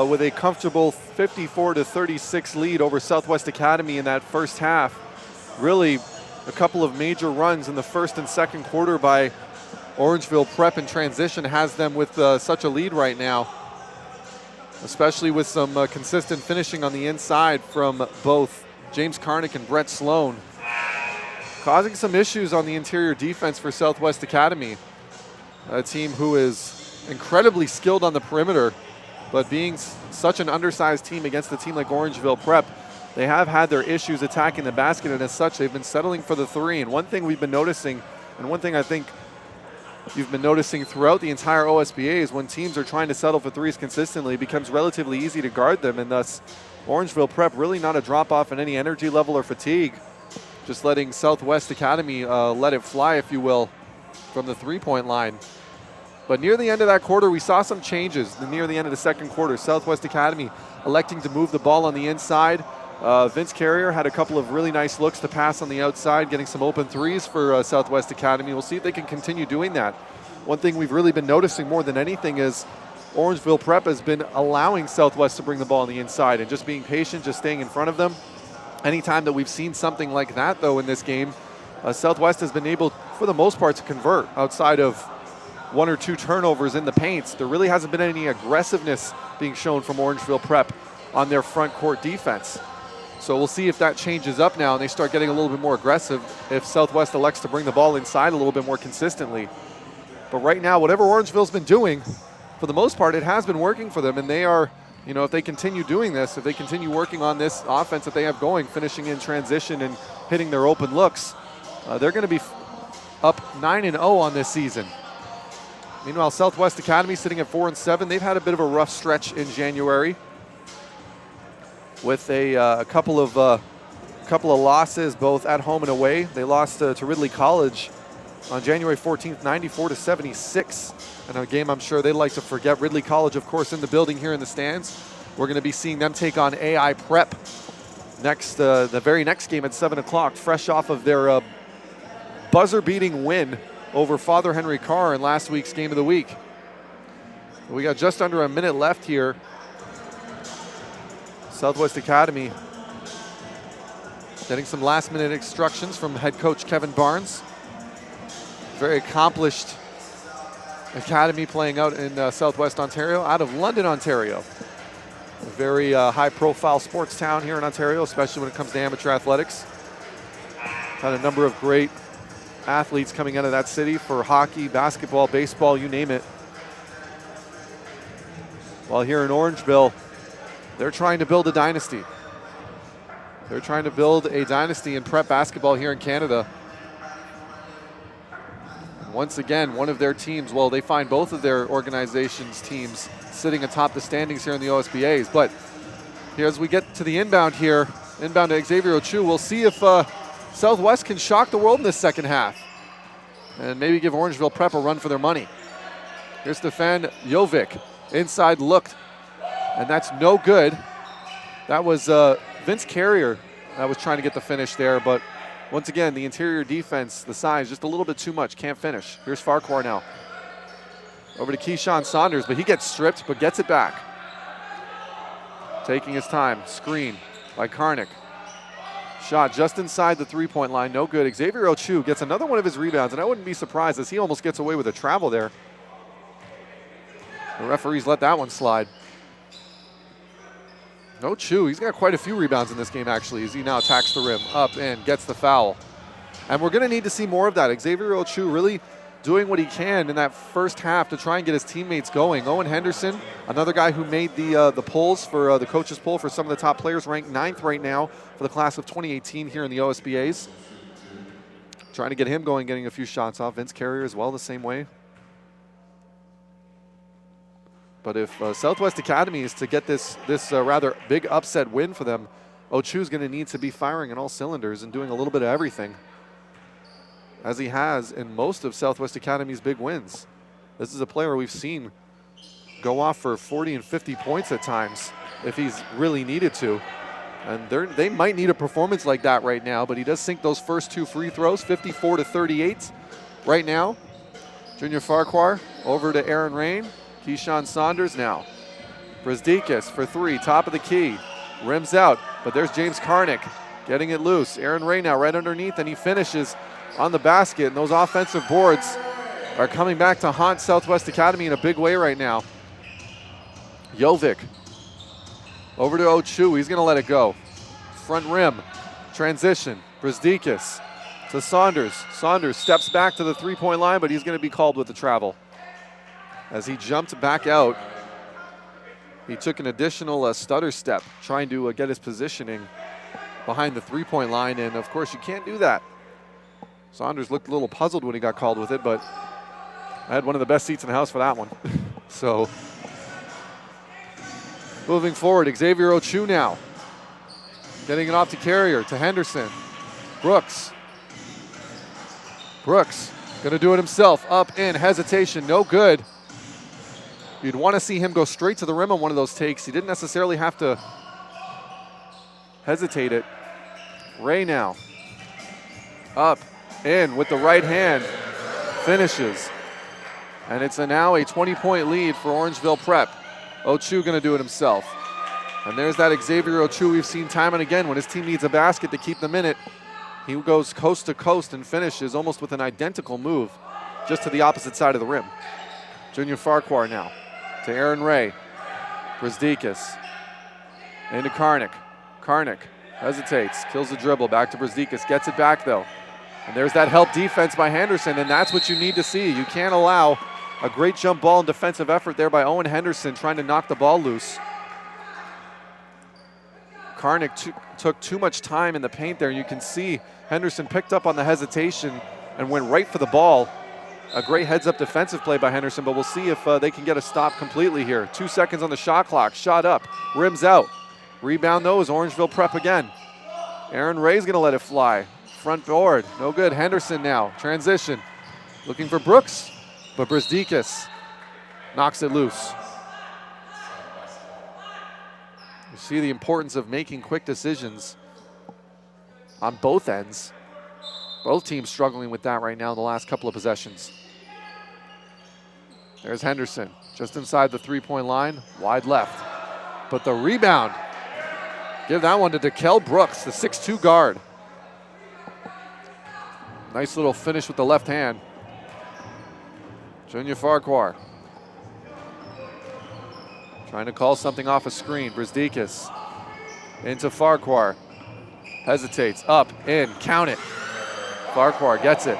with a comfortable 54-36 lead over Southwest Academy in that first half. Really a couple of major runs in the first and second quarter by Orangeville Prep in transition has them with such a lead right now, especially with some consistent finishing on the inside from both James Karnick and Brett Sloan, causing some issues on the interior defense for Southwest Academy, a team who is incredibly skilled on the perimeter, but being such an undersized team against a team like Orangeville Prep, they have had their issues attacking the basket, and as such, they've been settling for the three. And one thing we've been noticing, and one thing I think you've been noticing throughout the entire OSBA, is when teams are trying to settle for threes consistently, it becomes relatively easy to guard them, and thus Orangeville Prep really not a drop-off in any energy level or fatigue, just letting Southwest Academy let it fly, if you will, from the three-point line. But near the end of that quarter, we saw some changes. Near the end of the second quarter, Southwest Academy electing to move the ball on the inside. Vince Carrier had a couple of really nice looks to pass on the outside, getting some open threes for Southwest Academy. We'll see if they can continue doing that. One thing we've really been noticing more than anything is Orangeville Prep has been allowing Southwest to bring the ball on the inside and just being patient, just staying in front of them. Anytime that we've seen something like that, though, in this game, Southwest has been able, for the most part, to convert outside of one or two turnovers in the paints. There really hasn't been any aggressiveness being shown from Orangeville Prep on their front court defense. So we'll see if that changes up now and they start getting a little bit more aggressive if Southwest elects to bring the ball inside a little bit more consistently. But right now, whatever Orangeville's been doing, for the most part, it has been working for them, and they are, you know, if they continue doing this, if they continue working on this offense that they have going, finishing in transition and hitting their open looks, they're going to be up 9-0 on this season. Meanwhile, Southwest Academy sitting at 4-7. They've had a bit of a rough stretch in January with a couple of losses, both at home and away. They lost to Ridley College on January 14th, 94-76. And a game I'm sure they'd like to forget. Ridley College, of course, in the building here in the stands. We're going to be seeing them take on AI Prep next, the very next game at 7 o'clock, fresh off of their buzzer-beating win over Father Henry Carr in last week's Game of the Week. We got just under a minute left here. Southwest Academy getting some last-minute instructions from head coach Kevin Barnes. Very accomplished academy playing out in Southwest Ontario, out of London, Ontario. A very high-profile sports town here in Ontario, especially when it comes to amateur athletics. Had a number of great athletes coming out of that city for hockey, basketball, baseball, you name it. While here in Orangeville, they're trying to build a dynasty. They're trying to build a dynasty in prep basketball here in Canada. And once again, one of their teams, well, they find both of their organizations' teams sitting atop the standings here in the OSBAs. But here as we get to the inbound here, inbound to Xavier Ochu, we'll see if Southwest can shock the world in this second half and maybe give Orangeville Prep a run for their money. Here's Stefan Jovic, inside looked, and that's no good. That was Vince Carrier that was trying to get the finish there, but once again, the interior defense, the size, just a little bit too much, can't finish. Here's Farquhar now. Over to Keyshawn Saunders, but he gets stripped, but gets it back. Taking his time, screen by Karnick. Shot just inside the three-point line, no good. Xavier Ochu gets another one of his rebounds, and I wouldn't be surprised as he almost gets away with a travel there. The referees let that one slide. Ochu, he's got quite a few rebounds in this game actually, as he now attacks the rim, up and gets the foul. And we're gonna need to see more of that. Xavier Ochu really doing what he can in that first half to try and get his teammates going. Owen Henderson, another guy who made the polls for the coaches poll for some of the top players, ranked 9th right now for the class of 2018 here in the OSBAs. Trying to get him going, getting a few shots off. Vince Carrier as well, the same way. But if Southwest Academy is to get this rather big upset win for them, Ochu's going to need to be firing on all cylinders and doing a little bit of everything, as he has in most of Southwest Academy's big wins. This is a player we've seen go off for 40 and 50 points at times if he's really needed to. And they might need a performance like that right now, but he does sink those first 2 free throws, 54-38 right now. Junior Farquhar over to Aaron Rain. Keyshawn Saunders now. Brazdeikis for 3, top of the key. Rims out, but there's James Karnick getting it loose. Aaron Rain now right underneath, and he finishes on the basket. And those offensive boards are coming back to haunt Southwest Academy in a big way right now. Jovic over to Ochu. He's going to let it go. Front rim, transition. Brazdeikis to Saunders. Saunders steps back to the three-point line, but he's going to be called with the travel. As he jumped back out, he took an additional stutter step, trying to get his positioning behind the three-point line, and of course you can't do that. Saunders looked a little puzzled when he got called with it, but I had one of the best seats in the house for that one. So, moving forward, Xavier Ochu now. Getting it off to Carrier, to Henderson. Brooks. Brooks gonna do it himself, up, in, hesitation, no good. You'd want to see him go straight to the rim on one of those takes. He didn't necessarily have to hesitate it. Ray now. Up, in with the right hand. Finishes. And it's now a 20-point lead for Orangeville Prep. Ochu going to do it himself. And there's that Xavier Ochu we've seen time and again. When his team needs a basket to keep them in it, he goes coast to coast and finishes almost with an identical move, just to the opposite side of the rim. Junior Farquhar now. To Aaron Ray. Brazdeikis. Into Karnick. Karnick hesitates, kills the dribble, back to Brazdeikis, gets it back though. And there's that help defense by Henderson, and that's what you need to see. You can't allow a great jump ball and defensive effort there by Owen Henderson trying to knock the ball loose. Karnick took too much time in the paint there, and you can see Henderson picked up on the hesitation and went right for the ball. A great heads-up defensive play by Henderson, but we'll see if they can get a stop completely here. 2 seconds on the shot clock. Shot up. Rims out. Rebound, though, is Orangeville Prep again. Aaron Ray's going to let it fly. Front board. No good. Henderson now. Transition. Looking for Brooks, but Brazdeikis knocks it loose. You see the importance of making quick decisions on both ends. Both teams struggling with that right now in the last couple of possessions. There's Henderson, just inside the three-point line, wide left. But the rebound, give that one to Dekel Brooks, the 6'2 guard. Nice little finish with the left hand. Junior Farquhar. Trying to call something off a screen. Brzdikis into Farquhar. Hesitates. Up, in, count it. Farquhar gets it.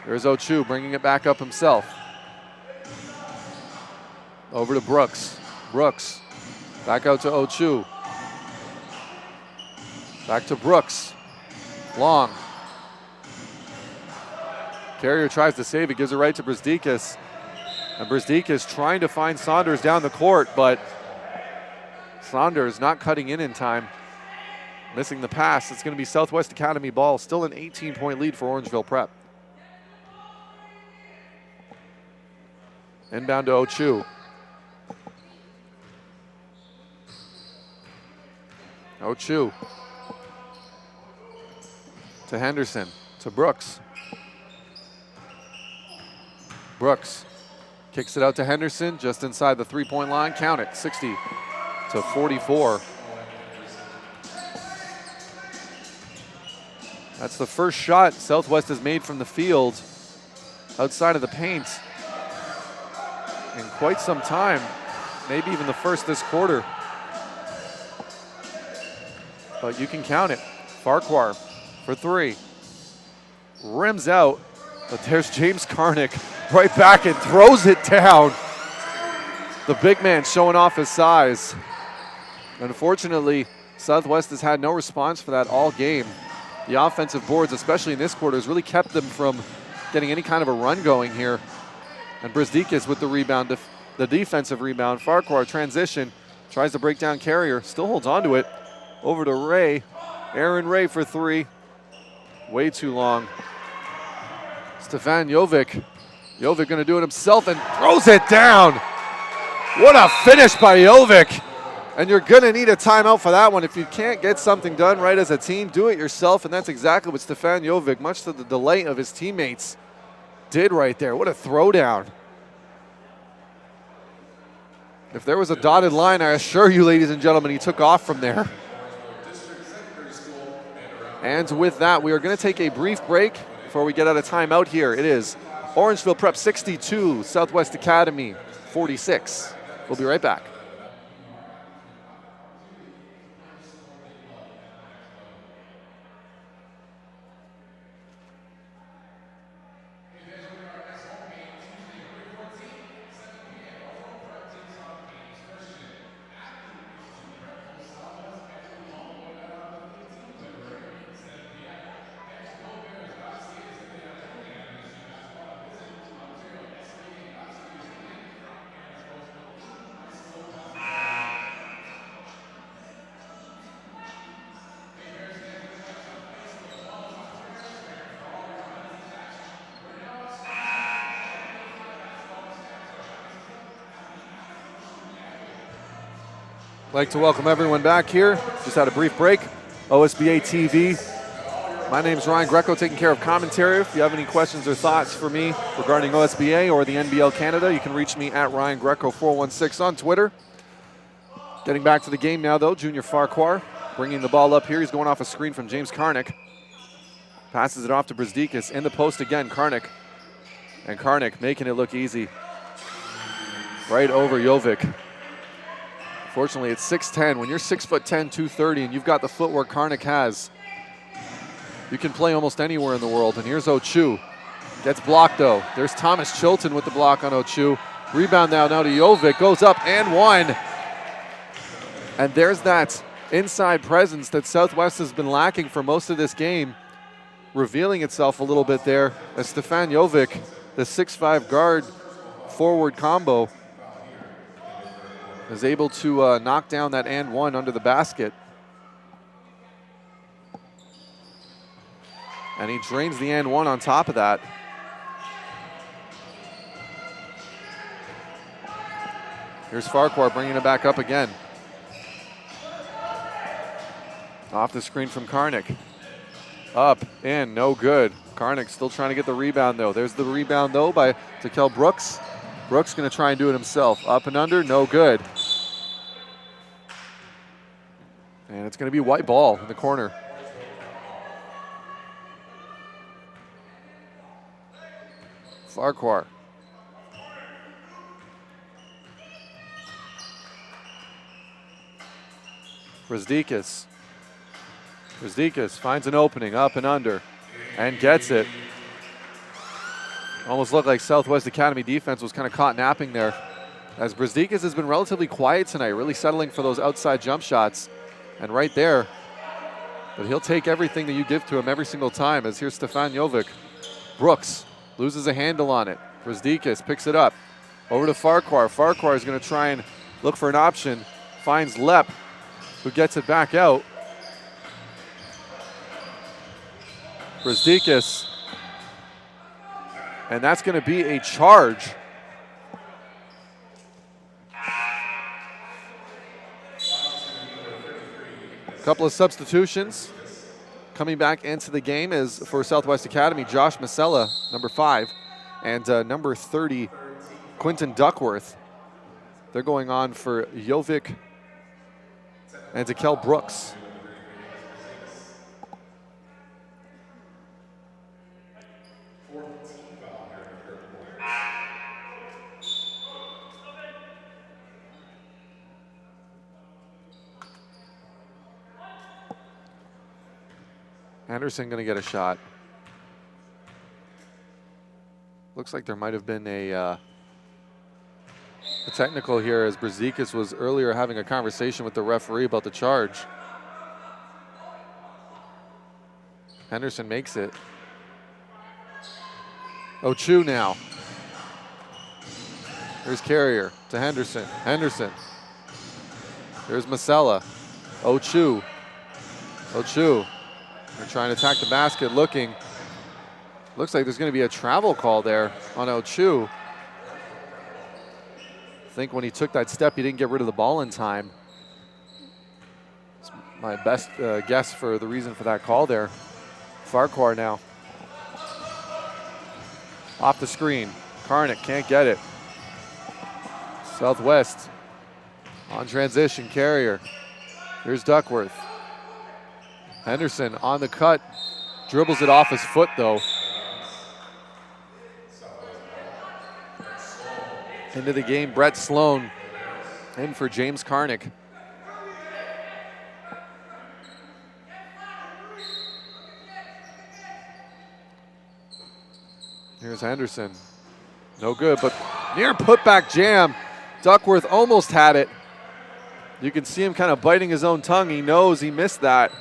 There's Ochu bringing it back up himself. Over to Brooks. Brooks. Back out to Ochu. Back to Brooks. Long. Carrier tries to save it, gives it right to Brzdikis. And Brzdikis trying to find Saunders down the court, but Saunders not cutting in time. Missing the pass. It's going to be Southwest Academy ball. Still an 18-point lead for Orangeville Prep. Inbound to Ochu. Ochu. To Henderson. To Brooks. Brooks kicks it out to Henderson just inside the three-point line. Count it. 60 to 44. That's the first shot Southwest has made from the field outside of the paint in quite some time, maybe even the first this quarter. But you can count it. Farquhar for three. Rims out, but there's James Karnick right back and throws it down. The big man showing off his size. Unfortunately, Southwest has had no response for that all game. The offensive boards, especially in this quarter, has really kept them from getting any kind of a run going here. And Brzdikis with the rebound, the defensive rebound. Farquhar transition, tries to break down Carrier, still holds on to it. Over to Ray. Aaron Ray for three. Way too long. Stefan Jovic. Jovic going to do it himself and throws it down. What a finish by Jovic. And you're going to need a timeout for that one. If you can't get something done right as a team, do it yourself. And that's exactly what Stefan Jovic, much to the delight of his teammates, did right there. What a throwdown. If there was a dotted line, I assure you, ladies and gentlemen, he took off from there. And with that, we are going to take a brief break before we get out of timeout here. It is Orangeville Prep 62, Southwest Academy 46. We'll be right back. I'd like to welcome everyone back here. Just had a brief break. OSBA TV. My name is Ryan Greco, taking care of commentary. If you have any questions or thoughts for me regarding OSBA or the NBL Canada, you can reach me at Ryan Greco 416 on Twitter. Getting back to the game now, though, Junior Farquhar bringing the ball up here. He's going off a screen from James Karnick. Passes it off to Brzdikis. In the post again, Karnick. And Karnick making it look easy. Right over Jovic. Fortunately, it's 6'10". When you're 6'10", 230, and you've got the footwork Karnick has, you can play almost anywhere in the world. And here's Ochu. Gets blocked, though. There's Thomas Chilton with the block on Ochu. Rebound now to Jovic. Goes up and one. And there's that inside presence that Southwest has been lacking for most of this game, revealing itself a little bit there as Stefan Jovic, the 6'5" guard forward combo, is able to knock down that and one under the basket. And he drains the and one on top of that. Here's Farquhar bringing it back up again. Off the screen from Karnick. Up, in, no good. Karnick still trying to get the rebound, though. There's the rebound, though, by Takel Brooks. Brooks going to try and do it himself. Up and under, no good. And it's going to be white ball in the corner. Farquhar. Brzdikis. Brzdikis finds an opening, up and under, and gets it. Almost looked like Southwest Academy defense was kind of caught napping there, as Brzdikis has been relatively quiet tonight, really settling for those outside jump shots. And right there, but he'll take everything that you give to him every single time, as here's Stefan Jovic. Brooks loses a handle on it. Brzdikis picks it up. Over to Farquhar. Farquhar is going to try and look for an option. Finds Lepp, who gets it back out. Brzdikis. And that's going to be a charge. A couple of substitutions. Coming back into the game is for Southwest Academy, Josh Masella, number 5, and number 30, Quinton Duckworth. They're going on for Jovic and Dekel Brooks. Henderson going to get a shot. Looks like there might have been a technical here, as Brzdikis was earlier having a conversation with the referee about the charge. Henderson makes it. Ochu now. Here's Carrier to Henderson. Henderson. Here's Masella. Ochu. Ochu. They're trying to attack the basket, looking. Looks like there's going to be a travel call there on Ochu. I think when he took that step, he didn't get rid of the ball in time. It's my best guess for the reason for that call there. Farquhar now. Off the screen. Karnick can't get it. Southwest on transition. Carrier. Here's Duckworth. Henderson on the cut. Dribbles it off his foot, though. Into the game, Brett Sloan in for James Karnick. Here's Henderson. No good, but near putback jam. Duckworth almost had it. You can see him kind of biting his own tongue. He knows he missed that.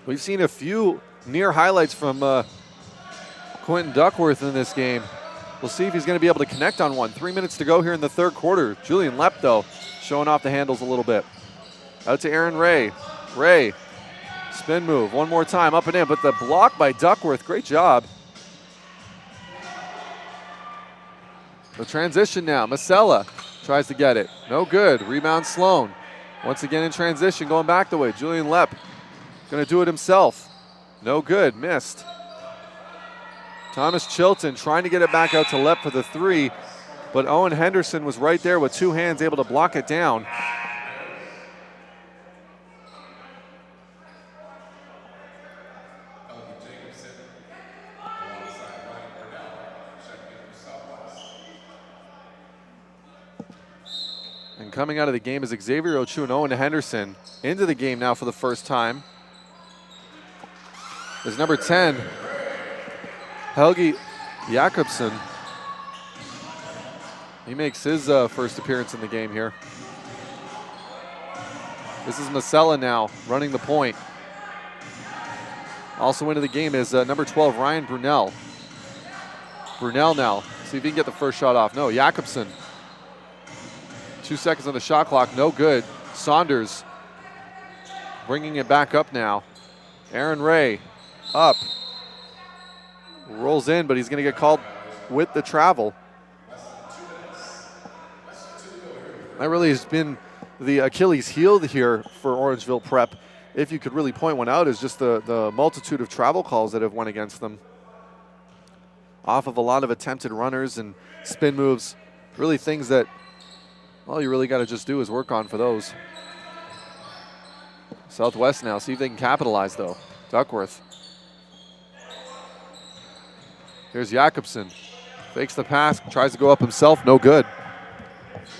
We've seen a few near highlights from Quinton Duckworth in this game. We'll see if he's going to be able to connect on one. 3 minutes to go here in the third quarter. Julian Lepp, though, showing off the handles a little bit. Out to Aaron Ray. Ray, spin move, one more time, up and in, but the block by Duckworth, great job. The transition now, Masella tries to get it. No good, rebound Sloan. Once again in transition, going back the way. Julian Lepp going to do it himself. No good, missed. Thomas Chilton trying to get it back out to Lepp for the 3, but Owen Henderson was right there with 2 hands able to block it down. And coming out of the game is Xavier Ochu and Owen Henderson into the game now for the first time. Is number 10, Helgi Jakobsen. He makes his first appearance in the game here. This is Masella now running the point. Also into the game is number 12, Ryan Brunel. Brunel now, see if he can get the first shot off. No, Jakobsen. 2 seconds on the shot clock, no good. Saunders bringing it back up now. Aaron Ray up. Rolls in, but he's going to get called with the travel. That really has been the Achilles heel here for Orangeville Prep. If you could really point one out, is just the multitude of travel calls that have went against them. Off of a lot of attempted runners and spin moves. Really things that all you really got to just do is work on for those. Southwest now, see if they can capitalize though. Duckworth. Here's Jakobsen. Fakes the pass, tries to go up himself, no good.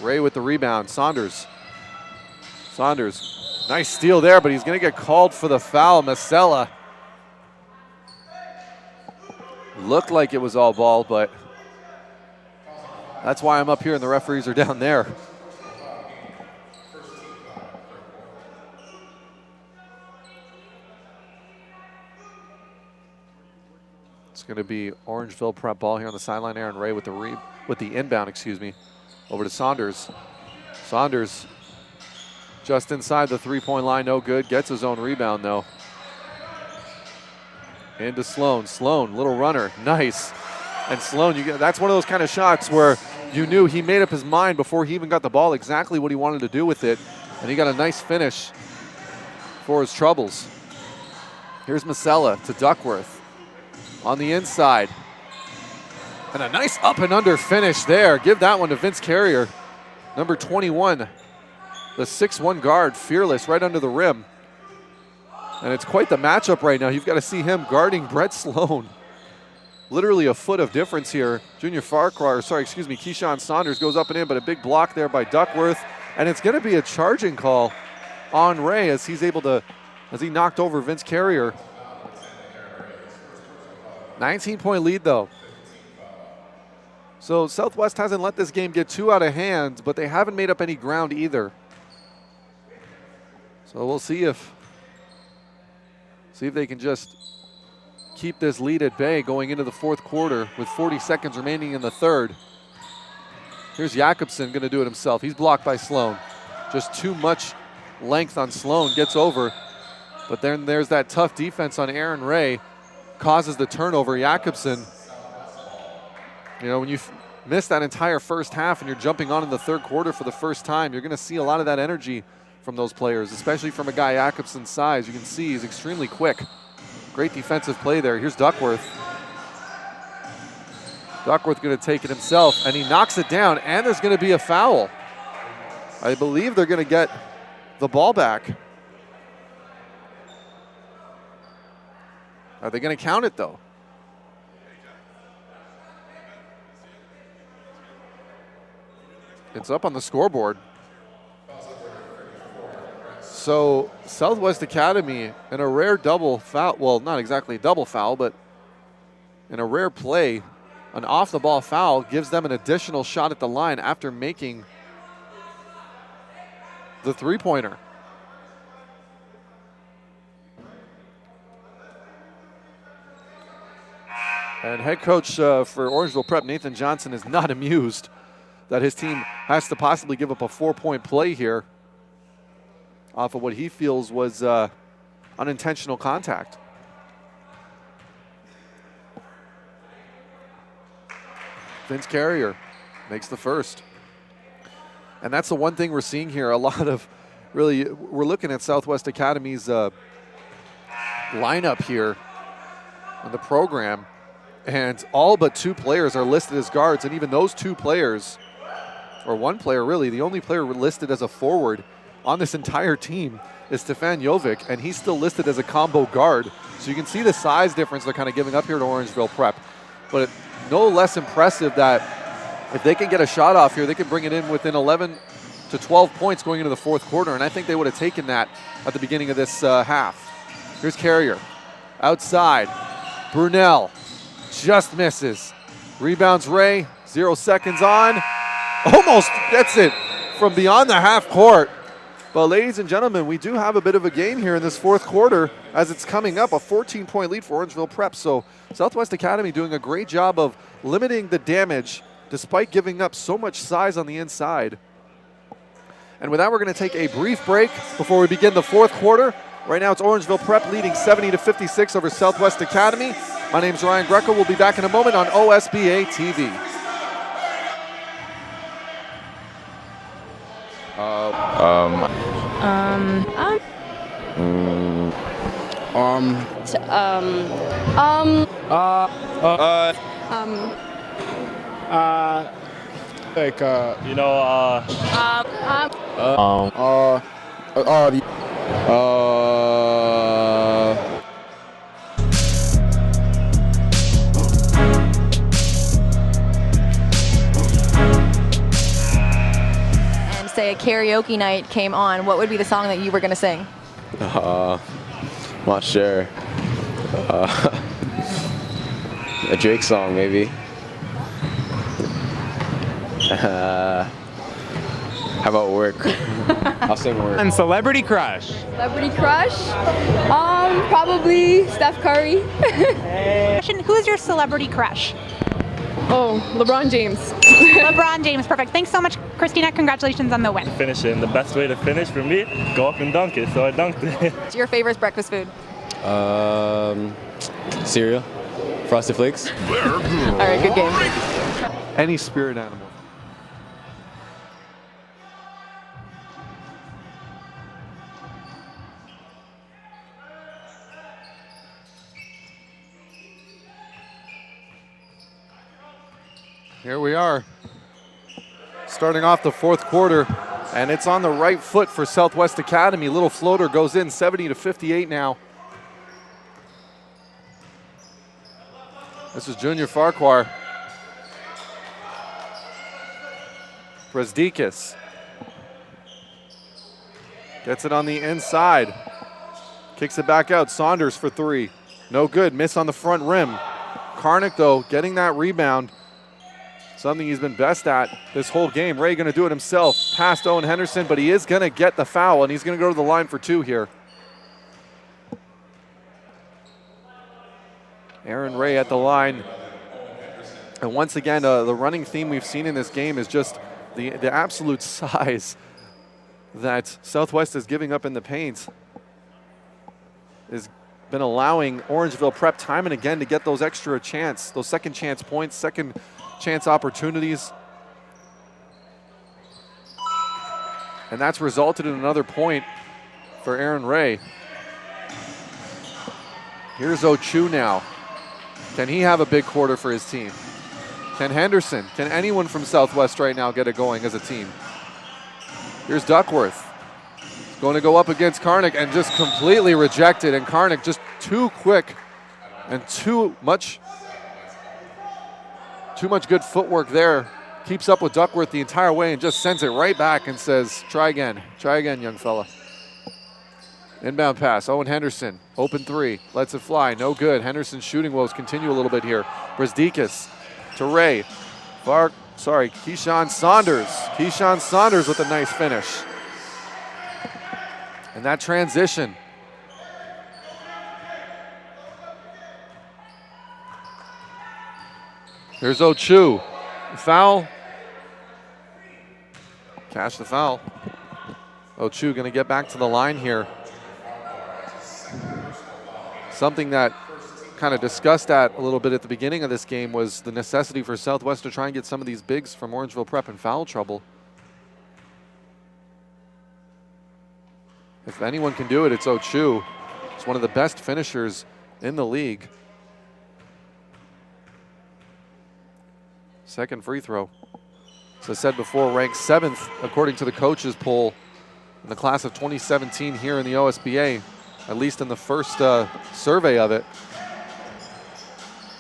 Ray with the rebound. Saunders. Saunders Nice steal there, but he's going to get called for the foul. Masella. Looked like it was all ball, but that's why I'm up here and the referees are down there. It's going to be Orangeville prep ball here on the sideline. Aaron Ray with the inbound, excuse me, over to Saunders. Saunders just inside the three-point line, no good. Gets his own rebound though. Into Sloan. Sloan, little runner, nice. And Sloan, that's one of those kind of shots where you knew he made up his mind before he even got the ball exactly what he wanted to do with it, and he got a nice finish for his troubles. Here's Masella to Duckworth on the inside. And a nice up and under finish there. Give that one to Vince Carrier, number 21, the 6'1 guard, fearless right under the rim. And it's quite the matchup right now. You've got to see him guarding Brett Sloan. Literally a foot of difference here. Keyshawn Saunders goes up and in, but a big block there by Duckworth. And it's going to be a charging call on Ray as he knocked over Vince Carrier. 19-point lead though. So Southwest hasn't let this game get too out of hand, but they haven't made up any ground either. So we'll see if they can just keep this lead at bay going into the fourth quarter with 40 seconds remaining in the third. Here's Jakobsen going to do it himself. He's blocked by Sloan. Just too much length on Sloan, gets over. But then there's that tough defense on Aaron Ray, causes the turnover. Jakobsen, when you miss that entire first half and you're jumping on in the third quarter for the first time, you're going to see a lot of that energy from those players, especially from a guy Jakobsen's size. You can see he's extremely quick. Great defensive play there. Here's Duckworth. Duckworth going to take it himself, and he knocks it down, and there's going to be a foul. I believe they're going to get the ball back. Are they going to count it, though? It's up on the scoreboard. So Southwest Academy, in a rare double foul, well, not exactly a double foul, but in a rare play, an off-the-ball foul gives them an additional shot at the line after making the three-pointer. And head coach for Orangeville Prep, Nathan Johnson, is not amused that his team has to possibly give up a 4-point play here off of what he feels was unintentional contact. Vince Carrier makes the first. And that's the one thing we're seeing here. A lot of we're looking at Southwest Academy's lineup here in the program, and all but 2 players are listed as guards, and even those 2 players, or 1 player really, the only player listed as a forward on this entire team is Stefan Jovic, and he's still listed as a combo guard. So you can see the size difference they're kind of giving up here to Orangeville Prep. But no less impressive that if they can get a shot off here, they can bring it in within 11 to 12 points going into the fourth quarter, and I think they would have taken that at the beginning of this half. Here's Carrier. Outside. Brunel just misses. Rebounds Ray. 0 seconds on. Almost gets it from beyond the half court. But ladies and gentlemen, we do have a bit of a game here in this fourth quarter as it's coming up, a 14-point lead for Orangeville Prep. So Southwest Academy doing a great job of limiting the damage despite giving up so much size on the inside. And with that, we're going to take a brief break before we begin the fourth quarter. Right now it's Orangeville Prep leading 70-56 over Southwest Academy. My name's Ryan Greco. We'll be back in a moment on OSBA TV. say, a karaoke night came on, what would be the song that you were going to sing? Not sure. A Drake song, maybe. How about work? I'll sing work. And celebrity crush. Celebrity crush? Probably Steph Curry. Who's your celebrity crush? Oh, LeBron James. LeBron James, perfect. Thanks so much, Christina. Congratulations on the win. Finish it, and the best way to finish for me, go up and dunk it, so I dunked it. What's your favorite breakfast food? Cereal. Frosted Flakes. All right, good game. Any spirit animal. Here we are, starting off the fourth quarter, and it's on the right foot for Southwest Academy. Little floater goes in, 70-58 now. This is Junior Farquhar. Brasdikis gets it on the inside, kicks it back out. Saunders for three, no good, miss on the front rim. Karnick, though, getting that rebound. Something he's been best at this whole game. Ray going to do it himself. Past Owen Henderson, but he is going to get the foul, and he's going to go to the line for two here. Aaron Ray at the line. And once again, the running theme we've seen in this game is just the absolute size that Southwest is giving up in the paint. Has been allowing Orangeville Prep time and again to get those extra chance, those second chance points, second chance opportunities. And that's resulted in another point for Aaron Ray. Here's Ochu now. Can he have a big quarter for his team? Can Henderson, can anyone from Southwest right now get it going as a team? Here's Duckworth. He's going to go up against Karnick and just completely rejected. And Karnick just too quick and too much good footwork there. Keeps up with Duckworth the entire way and just sends it right back and says, try again, young fella. Inbound pass, Owen Henderson, open three, lets it fly, no good. Henderson's shooting woes continue a little bit here. Brasdikis to Ray. Keyshawn Saunders. Keyshawn Saunders with a nice finish. And that transition. Here's Ochu. Foul. Cash the foul. Ochu going to get back to the line here. Something that kind of discussed that a little bit at the beginning of this game was the necessity for Southwest to try and get some of these bigs from Orangeville Prep in foul trouble. If anyone can do it, it's Ochu. He's one of the best finishers in the league. Second free throw. As I said before, ranked 7th according to the coaches poll in the class of 2017 here in the OSBA, at least in the first survey of it.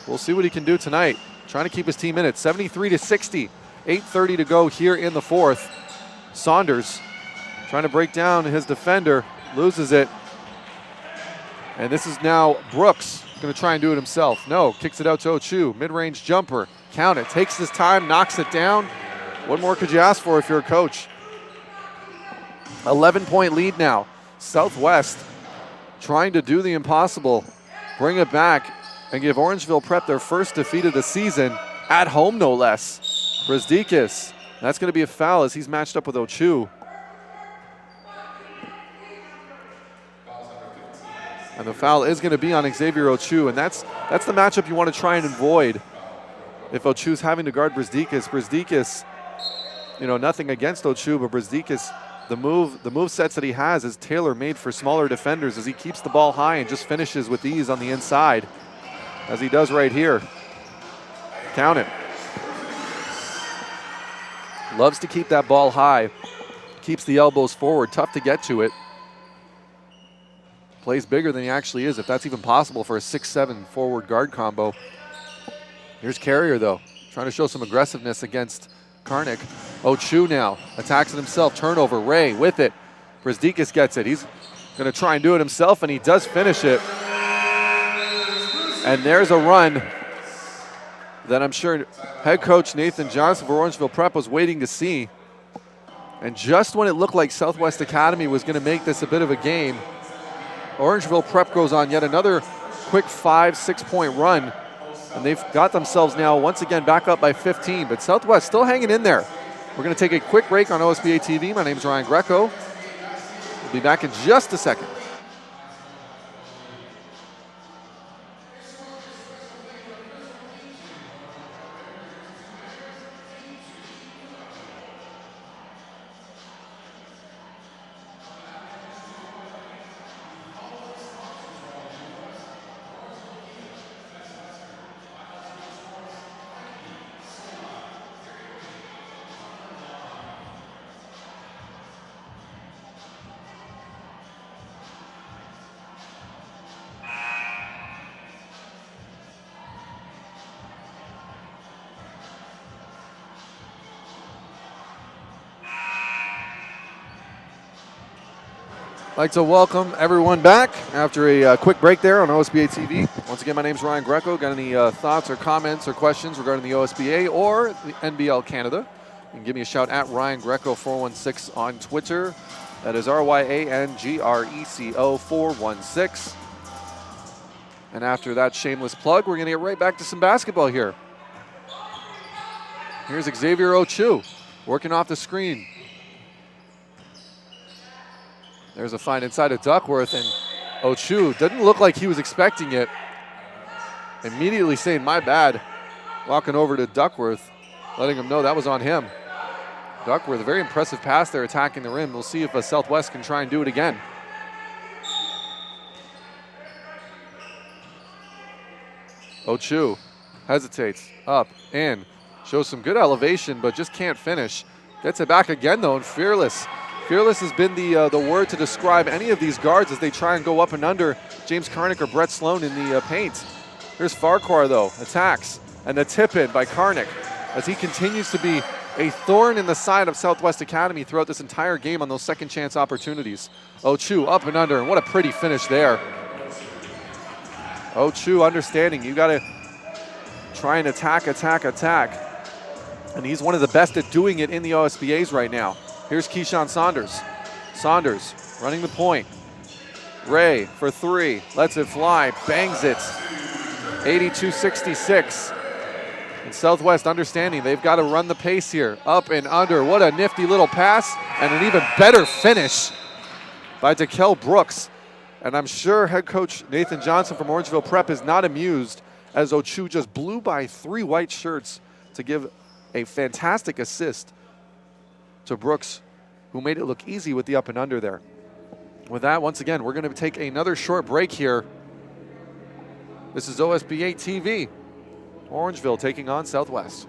We'll see what he can do tonight. Trying to keep his team in it. 73-60, 8:30 to go here in the fourth. Saunders trying to break down his defender, loses it. And this is now Brooks going to try and do it himself. No, kicks it out to Ochu. Mid-range jumper. Count it. Takes his time, knocks it down. What more could you ask for if you're a coach? 11-point lead now. Southwest trying to do the impossible. Bring it back and give Orangeville Prep their first defeat of the season. At home, no less. Brasdikis. That's going to be a foul as he's matched up with Ochu. And the foul is going to be on Xavier Ochu, and that's the matchup you want to try and avoid. If Ochu's having to guard Brasdikis, nothing against Ochu, but Brasdikis, the move sets that he has is tailor-made for smaller defenders as he keeps the ball high and just finishes with ease on the inside, as he does right here. Count it. Loves to keep that ball high, keeps the elbows forward, tough to get to it. Plays bigger than he actually is, if that's even possible for a 6'7" forward guard combo. Here's Carrier, though, trying to show some aggressiveness against Karnik. Ochu now attacks it himself. Turnover. Ray with it. Brzdikis gets it. He's going to try and do it himself, and he does finish it. And there's a run that I'm sure head coach Nathan Johnson for Orangeville Prep was waiting to see. And just when it looked like Southwest Academy was going to make this a bit of a game, Orangeville Prep goes on yet another quick 5-6 point run. And they've got themselves now once again back up by 15. But Southwest still hanging in there. We're going to take a quick break on OSBA TV. My name is Ryan Greco. We'll be back in just a second. I'd like to welcome everyone back after a quick break there on OSBA TV. Once again, my name is Ryan Greco. Got any thoughts or comments or questions regarding the OSBA or the NBL Canada? You can give me a shout at Ryan Greco 416 on Twitter. That is RYANGRECO 416. And after that shameless plug, we're going to get right back to some basketball here. Here's Xavier Ochu working off the screen. There's a find inside of Duckworth, and Ochu didn't look like he was expecting it. Immediately saying, my bad. Walking over to Duckworth, letting him know that was on him. Duckworth, a very impressive pass there attacking the rim. We'll see if Southwest can try and do it again. Ochu hesitates, up, in. Shows some good elevation, but just can't finish. Gets it back again, though, and Fearless. Fearless has been the word to describe any of these guards as they try and go up and under James Karnik or Brett Sloan in the paint. Here's Farquhar, though, attacks, and the tip-in by Karnik as he continues to be a thorn in the side of Southwest Academy throughout this entire game on those second chance opportunities. Ochu up and under, and what a pretty finish there. Ochu understanding, you got to try and attack. And he's one of the best at doing it in the OSBAs right now. Here's Keyshawn Saunders. Saunders running the point. Ray for three, lets it fly, bangs it. 82-66. And Southwest understanding they've got to run the pace here. Up and under, what a nifty little pass, and an even better finish by Dakel Brooks. And I'm sure head coach Nathan Johnson from Orangeville Prep is not amused as Ochu just blew by 3 white shirts to give a fantastic assist to Brooks, who made it look easy with the up and under there. With that, once again, we're going to take another short break here. This is OSBA TV. Orangeville taking on Southwest.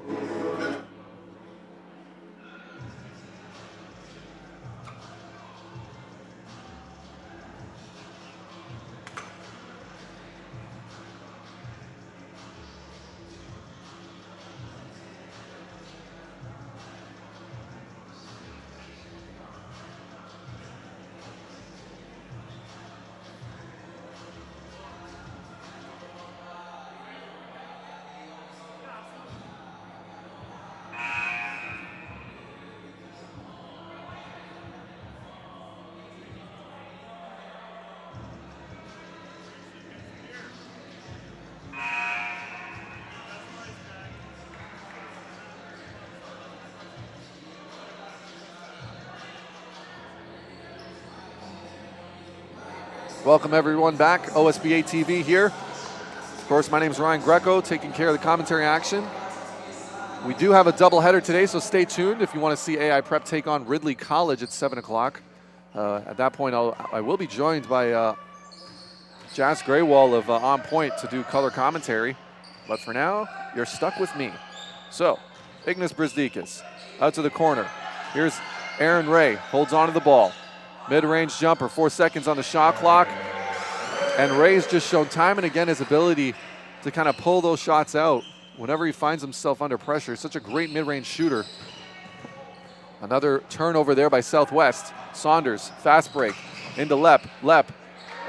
Welcome everyone back, OSBA TV here. Of course, my name is Ryan Greco, taking care of the commentary action. We do have a doubleheader today, so stay tuned if you want to see AI Prep take on Ridley College at 7 o'clock. At that point, I will be joined by Jas Graywall of On Point to do color commentary. But for now, you're stuck with me. So, Ignas Brzdikis out to the corner. Here's Aaron Ray, holds on to the ball. Mid-range jumper, 4 seconds on the shot clock. And Ray's just shown time and again his ability to kind of pull those shots out whenever he finds himself under pressure. Such a great mid-range shooter. Another turnover there by Southwest. Saunders, fast break into Lepp. Lepp,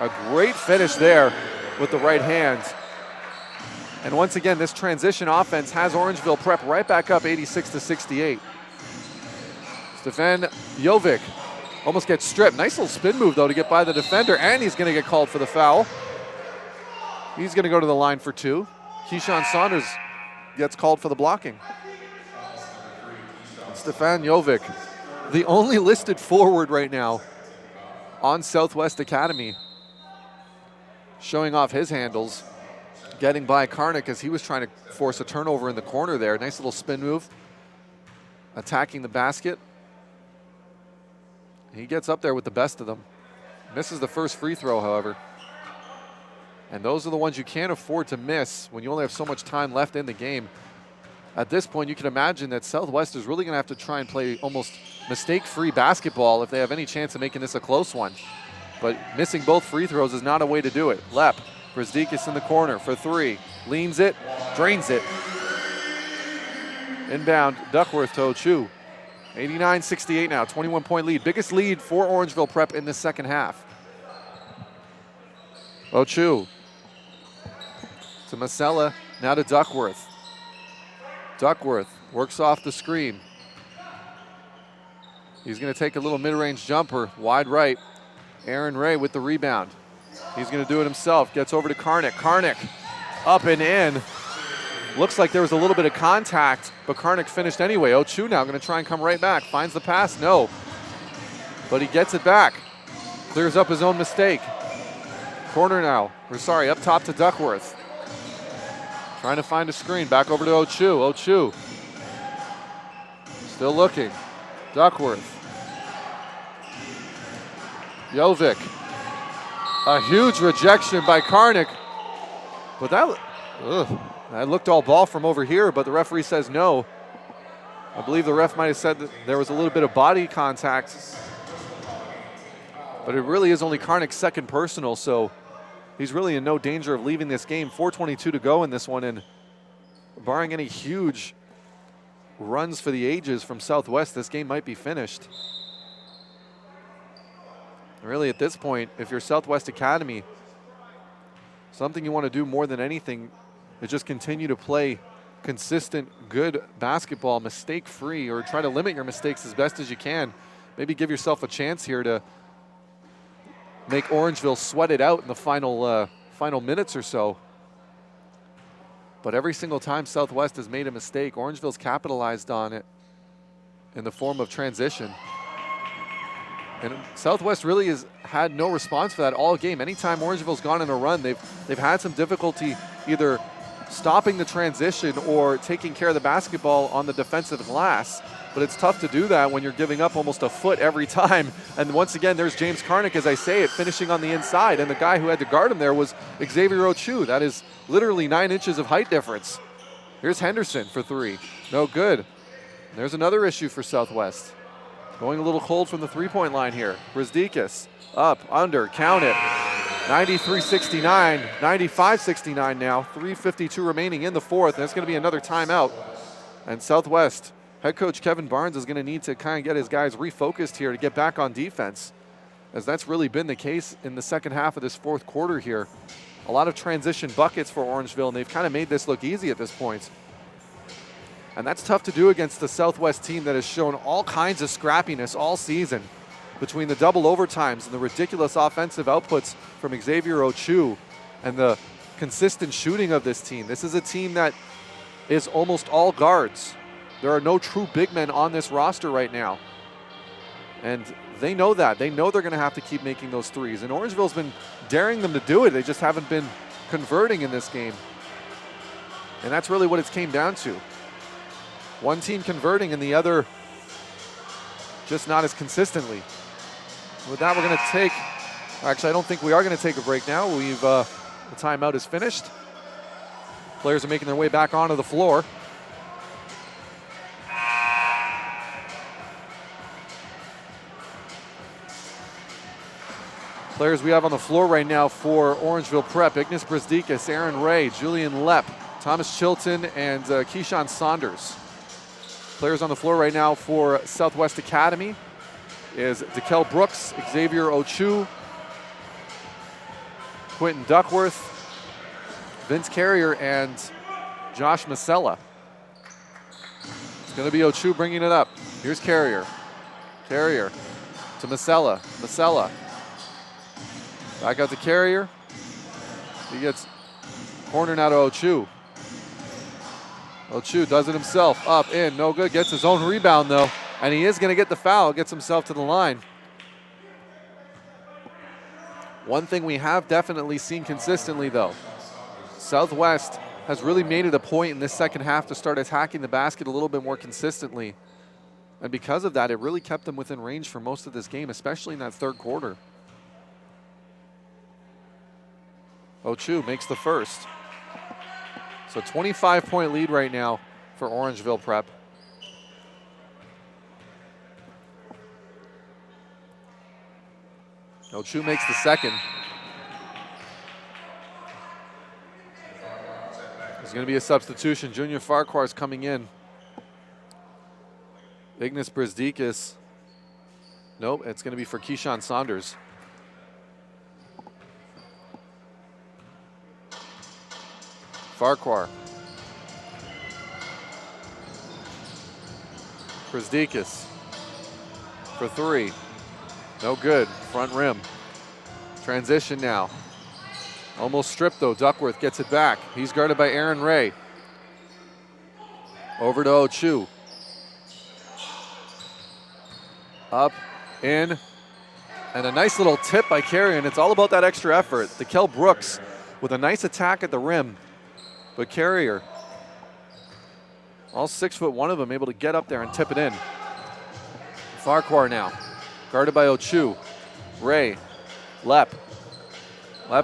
a great finish there with the right hand. And once again, this transition offense has Orangeville Prep right back up 86-68. Stefan Jovic almost gets stripped. Nice little spin move, though, to get by the defender, and he's going to get called for the foul. He's going to go to the line for 2. Keyshawn Saunders gets called for the blocking. And Stefan Jovic, the only listed forward right now on Southwest Academy, showing off his handles, getting by Karnik as he was trying to force a turnover in the corner there. Nice little spin move, attacking the basket. He gets up there with the best of them. Misses the first free throw, however. And those are the ones you can't afford to miss when you only have so much time left in the game. At this point, you can imagine that Southwest is really going to have to try and play almost mistake-free basketball if they have any chance of making this a close one. But missing both free throws is not a way to do it. Lepp, Brzdikis in the corner for 3. Leans it, drains it. Inbound, Duckworth to Ochu. 89-68 now, 21-point lead. Biggest lead for Orangeville Prep in the second half. Ochu to Masella, now to Duckworth. Duckworth works off the screen. He's going to take a little mid-range jumper, wide right. Aaron Ray with the rebound. He's going to do it himself, gets over to Karnik. Karnik up and in. Looks like there was a little bit of contact, but Karnik finished anyway. Ochu now going to try and come right back. Finds the pass, no. But he gets it back. Clears up his own mistake. Corner now, or sorry, up top to Duckworth. Trying to find a screen, back over to Ochu. Ochu still looking. Duckworth. Jovic. A huge rejection by Karnik. But that looked all ball from over here, but the referee says no. I believe the ref might have said that there was a little bit of body contact. But it really is only Karnik's second personal, so he's really in no danger of leaving this game. 4:22 to go in this one, and barring any huge runs for the ages from Southwest, this game might be finished. Really, at this point, if you're Southwest Academy, something you want to do more than anything is just continue to play consistent, good basketball, mistake-free, or try to limit your mistakes as best as you can. Maybe give yourself a chance here to make Orangeville sweat it out in the final minutes or so. But every single time Southwest has made a mistake, Orangeville's capitalized on it in the form of transition. And Southwest really has had no response for that all game. Anytime Orangeville's gone in a run, they've had some difficulty either stopping the transition or taking care of the basketball on the defensive glass. But it's tough to do that when you're giving up almost a foot every time. And once again, there's James Karnik, as I say it, finishing on the inside. And the guy who had to guard him there was Xavier Ochu. That is literally 9 inches of height difference. Here's Henderson for 3. No good. And there's another issue for Southwest. Going a little cold from the three-point line here. Brzdikis up, under, count it. 93-69, 95-69 now. 3:52 remaining in the fourth. And it's going to be another timeout. And Southwest head coach Kevin Barnes is going to need to kind of get his guys refocused here to get back on defense, as that's really been the case in the second half of this fourth quarter here. A lot of transition buckets for Orangeville, and they've kind of made this look easy at this point. And that's tough to do against the Southwest team that has shown all kinds of scrappiness all season, between the double overtimes and the ridiculous offensive outputs from Xavier Ochu and the consistent shooting of this team. This is a team that is almost all guards. There are no true big men on this roster right now. And they know that. They know they're going to have to keep making those threes. And Orangeville's been daring them to do it. They just haven't been converting in this game. And that's really what it's came down to. One team converting and the other just not as consistently. With that, we're going to take, actually, I don't think we are going to take a break now. The timeout is finished. Players are making their way back onto the floor. Players we have on the floor right now for Orangeville Prep: Ignas Brzdikis, Aaron Ray, Julian Lepp, Thomas Chilton, and Keyshawn Saunders. Players on the floor right now for Southwest Academy is DeKel Brooks, Xavier Ochu, Quentin Duckworth, Vince Carrier, and Josh Masella. It's going to be Ochu bringing it up. Here's Carrier. Carrier to Masella. Masella. Back out to Carrier. He gets corner now to Ochu. Ochu does it himself. Up, in, no good. Gets his own rebound, though. And he is going to get the foul. Gets himself to the line. One thing we have definitely seen consistently, though, Southwest has really made it a point in this second half to start attacking the basket a little bit more consistently. And because of that, it really kept them within range for most of this game, especially in that third quarter. Ochu makes the first. So 25-point lead right now for Orangeville Prep. Ochu makes the second. There's going to be a substitution. Junior Farquhar is coming in. Ignas Brzdikis. Nope, it's going to be for Keyshawn Saunders. Farquhar. Brzdikis for three. No good. Front rim. Transition now. Almost stripped though. Duckworth gets it back. He's guarded by Aaron Ray. Over to Ochu. Up, in, and a nice little tip by Carrier, and it's all about that extra effort. DeKel Brooks with a nice attack at the rim, but Carrier, all 6'1" of them, able to get up there and tip it in. Farquhar now, guarded by Ochu. Ray, Lep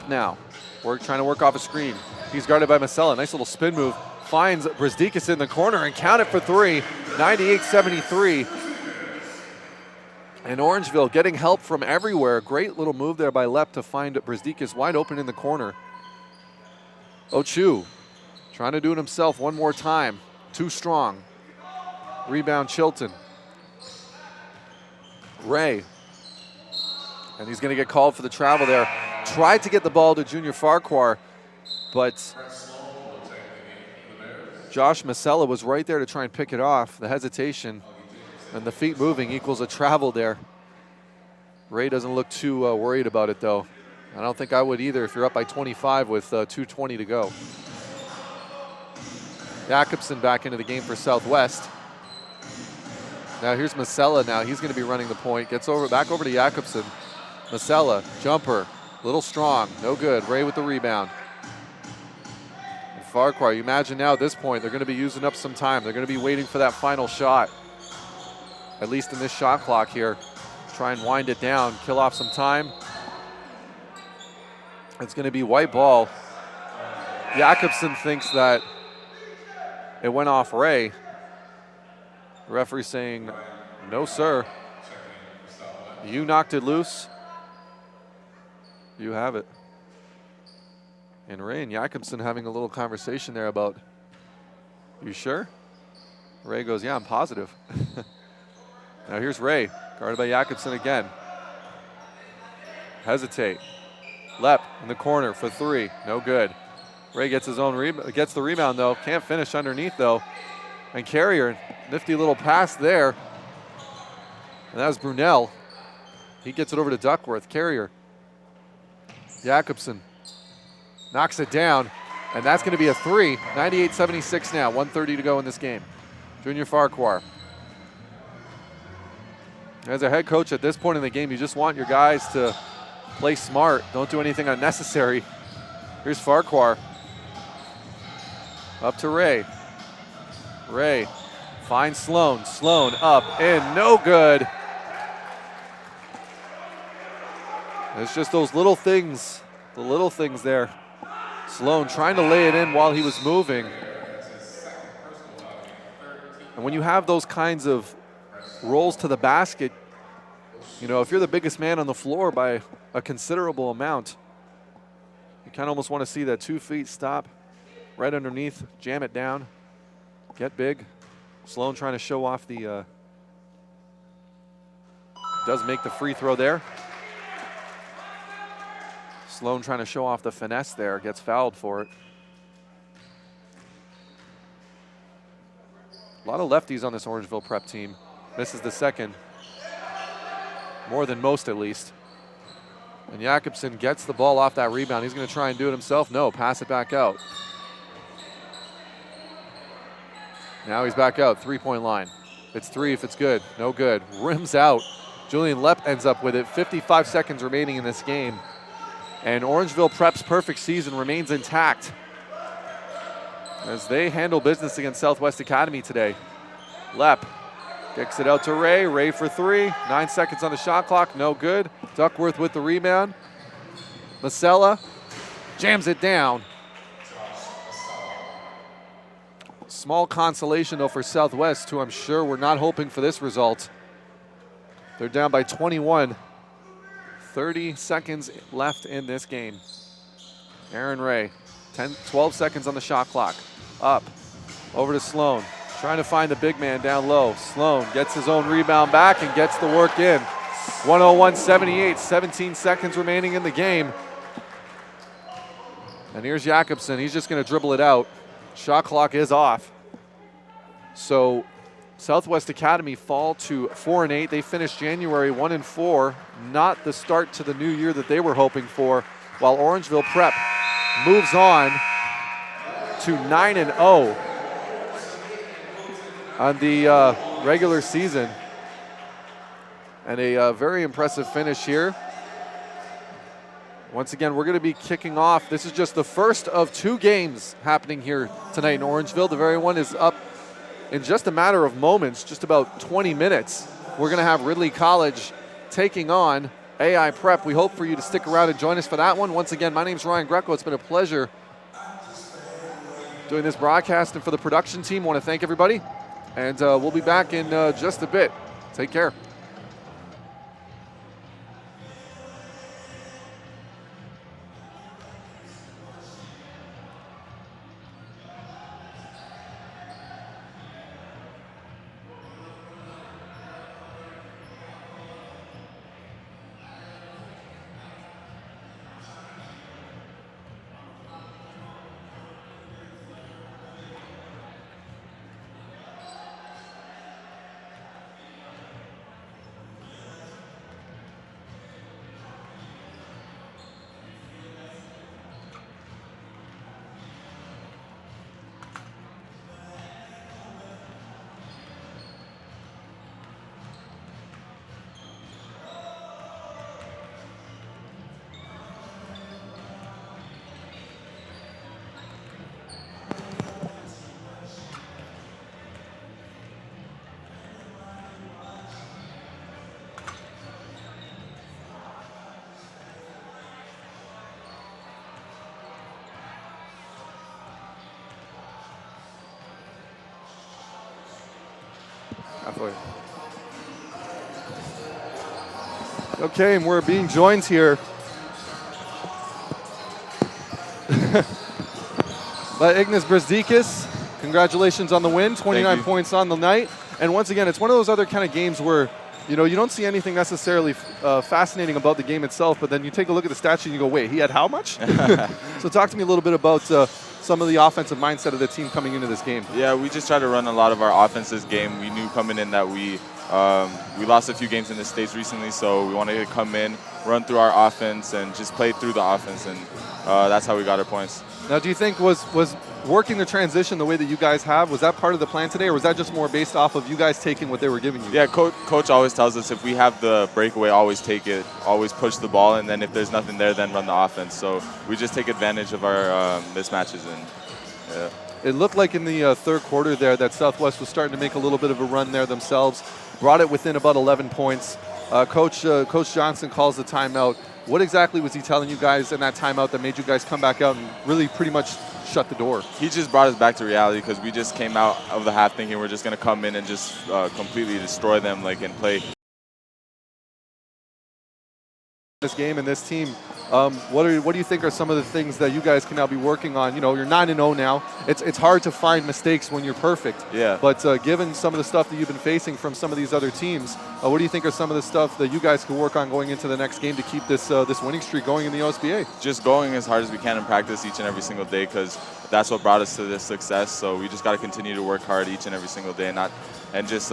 now, trying to work off a screen. He's guarded by Masella. Nice little spin move. Finds Brzdikis in the corner and count it for three. 98-73. And Orangeville getting help from everywhere. Great little move there by Lep to find Brzdikis wide open in the corner. Ochu trying to do it himself one more time. Too strong. Rebound Chilton. Ray. And he's going to get called for the travel there. Tried to get the ball to Junior Farquhar, but Josh Masella was right there to try and pick it off. The hesitation and the feet moving equals a travel there. Ray doesn't look too worried about it, though. I don't think I would either if you're up by 25 with 2:20 to go. Jakobsen back into the game for Southwest. Now here's Masella now. He's going to be running the point. Gets back over to Jakobsen. Masella, jumper, little strong, no good. Ray with the rebound. And Farquhar, you imagine now at this point, they're going to be using up some time. They're going to be waiting for that final shot, at least in this shot clock here. Try and wind it down, kill off some time. It's going to be white ball. Jakobsen thinks that it went off Ray. The referee saying, no, sir. You knocked it loose. You have it. And Ray and Jakobsen having a little conversation there about, you sure? Ray goes, yeah, I'm positive. Now here's Ray, guarded by Jakobsen again. Hesitate. Lep in the corner for three, no good. Ray gets his own gets the rebound though. Can't finish underneath though. And Carrier, nifty little pass there. And that was Brunel. He gets it over to Duckworth. Carrier. Jakobsen knocks it down, and that's going to be a three. 98-76 now, 1:30 to go in this game. Junior Farquhar. As a head coach at this point in the game, you just want your guys to play smart. Don't do anything unnecessary. Here's Farquhar. Up to Ray. Ray finds Sloan. Sloan up in, no good. It's just those little things, the little things there. Sloan trying to lay it in while he was moving. And when you have those kinds of rolls to the basket, you know, if you're the biggest man on the floor by a considerable amount, you kind of almost want to see that 2 feet stop right underneath, jam it down, get big. Sloan trying to show off the, does make the free throw there. Sloan trying to show off the finesse there, gets fouled for it. A lot of lefties on this Orangeville prep team. Misses the second. More than most, at least. And Jakobsen gets the ball off that rebound. He's going to try and do it himself. No, pass it back out. Now he's back out, three-point line. It's three if it's good. No good. Rims out. Julian Lepp ends up with it. 55 seconds remaining in this game. And Orangeville Prep's perfect season remains intact as they handle business against Southwest Academy today. Lepp kicks it out to Ray. Ray for three. 9 seconds on the shot clock. No good. Duckworth with the rebound. Masella jams it down. Small consolation, though, for Southwest, who I'm sure were not hoping for this result. They're down by 21. 30 seconds left in this game. Aaron Ray, 12 seconds on the shot clock. Up, over to Sloan. Trying to find the big man down low. Sloan gets his own rebound back and gets the work in. 101-78, 17 seconds remaining in the game. And here's Jakobsen, he's just gonna dribble it out. Shot clock is off. So Southwest Academy fall to 4-8. They finished January 1-4, not the start to the new year that they were hoping for, while Orangeville Prep moves on to 9-0 on the regular season. And a very impressive finish here. Once again, we're going to be kicking off. This is just the first of 2 games happening here tonight in Orangeville. The very one is up in just a matter of moments, just about 20 minutes. We're going to have Ridley College taking on AI Prep. We hope for you to stick around and join us for that one. Once again, my name's Ryan Greco. It's been a pleasure doing this broadcast, and for the production team, I want to thank everybody. And we'll be back in just a bit. Take care. Okay, and we're being joined here by Ignas Brzdikis. Congratulations on the win, 29 points on the night. And once again, it's one of those other kind of games where, you know, you don't see anything necessarily fascinating about the game itself, but then you take a look at the stats and you go, wait, he had how much? So talk to me a little bit about some of the offensive mindset of the team coming into this game. Yeah, we just try to run a lot of our offense this game. We knew coming in that we lost a few games in the States recently, so we wanted to come in, run through our offense, and just play through the offense, and that's how we got our points. Now, do you think was working the transition the way that you guys have, was that part of the plan today, or was that just more based off of you guys taking what they were giving you? Yeah, coach always tells us if we have the breakaway, always take it, always push the ball, and then if there's nothing there, then run the offense. So we just take advantage of our mismatches. And yeah. It looked like in the third quarter there that Southwest was starting to make a little bit of a run there themselves, brought it within about 11 points. Coach Johnson calls the timeout. What exactly was he telling you guys in that timeout that made you guys come back out and really pretty much shut the door? He just brought us back to reality because we just came out of the half thinking we're just going to come in and just completely destroy them, and play. This game and this team What do you think are some of the things that you guys can now be working on? You know, you're 9-0 now. It's hard to find mistakes when you're perfect. Yeah. But given some of the stuff that you've been facing from some of these other teams, what do you think are some of the stuff that you guys can work on going into the next game to keep this this winning streak going in the OSBA? Just going as hard as we can in practice each and every single day, because that's what brought us to this success. So we just got to continue to work hard each and every single day, and just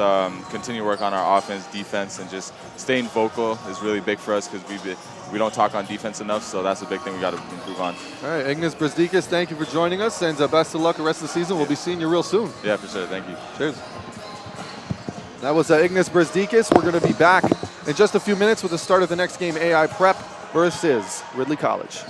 continue to work on our offense, defense, and just staying vocal is really big for us, because we don't talk on defense enough, so that's a big thing we got to improve on. All right, Ignas Brzdikis, thank you for joining us, and best of luck the rest of the season. We'll be seeing you real soon. Yeah, for sure. Thank you. Cheers. That was Ignas Brzdikis. We're going to be back in just a few minutes with the start of the next game, AI Prep versus Ridley College.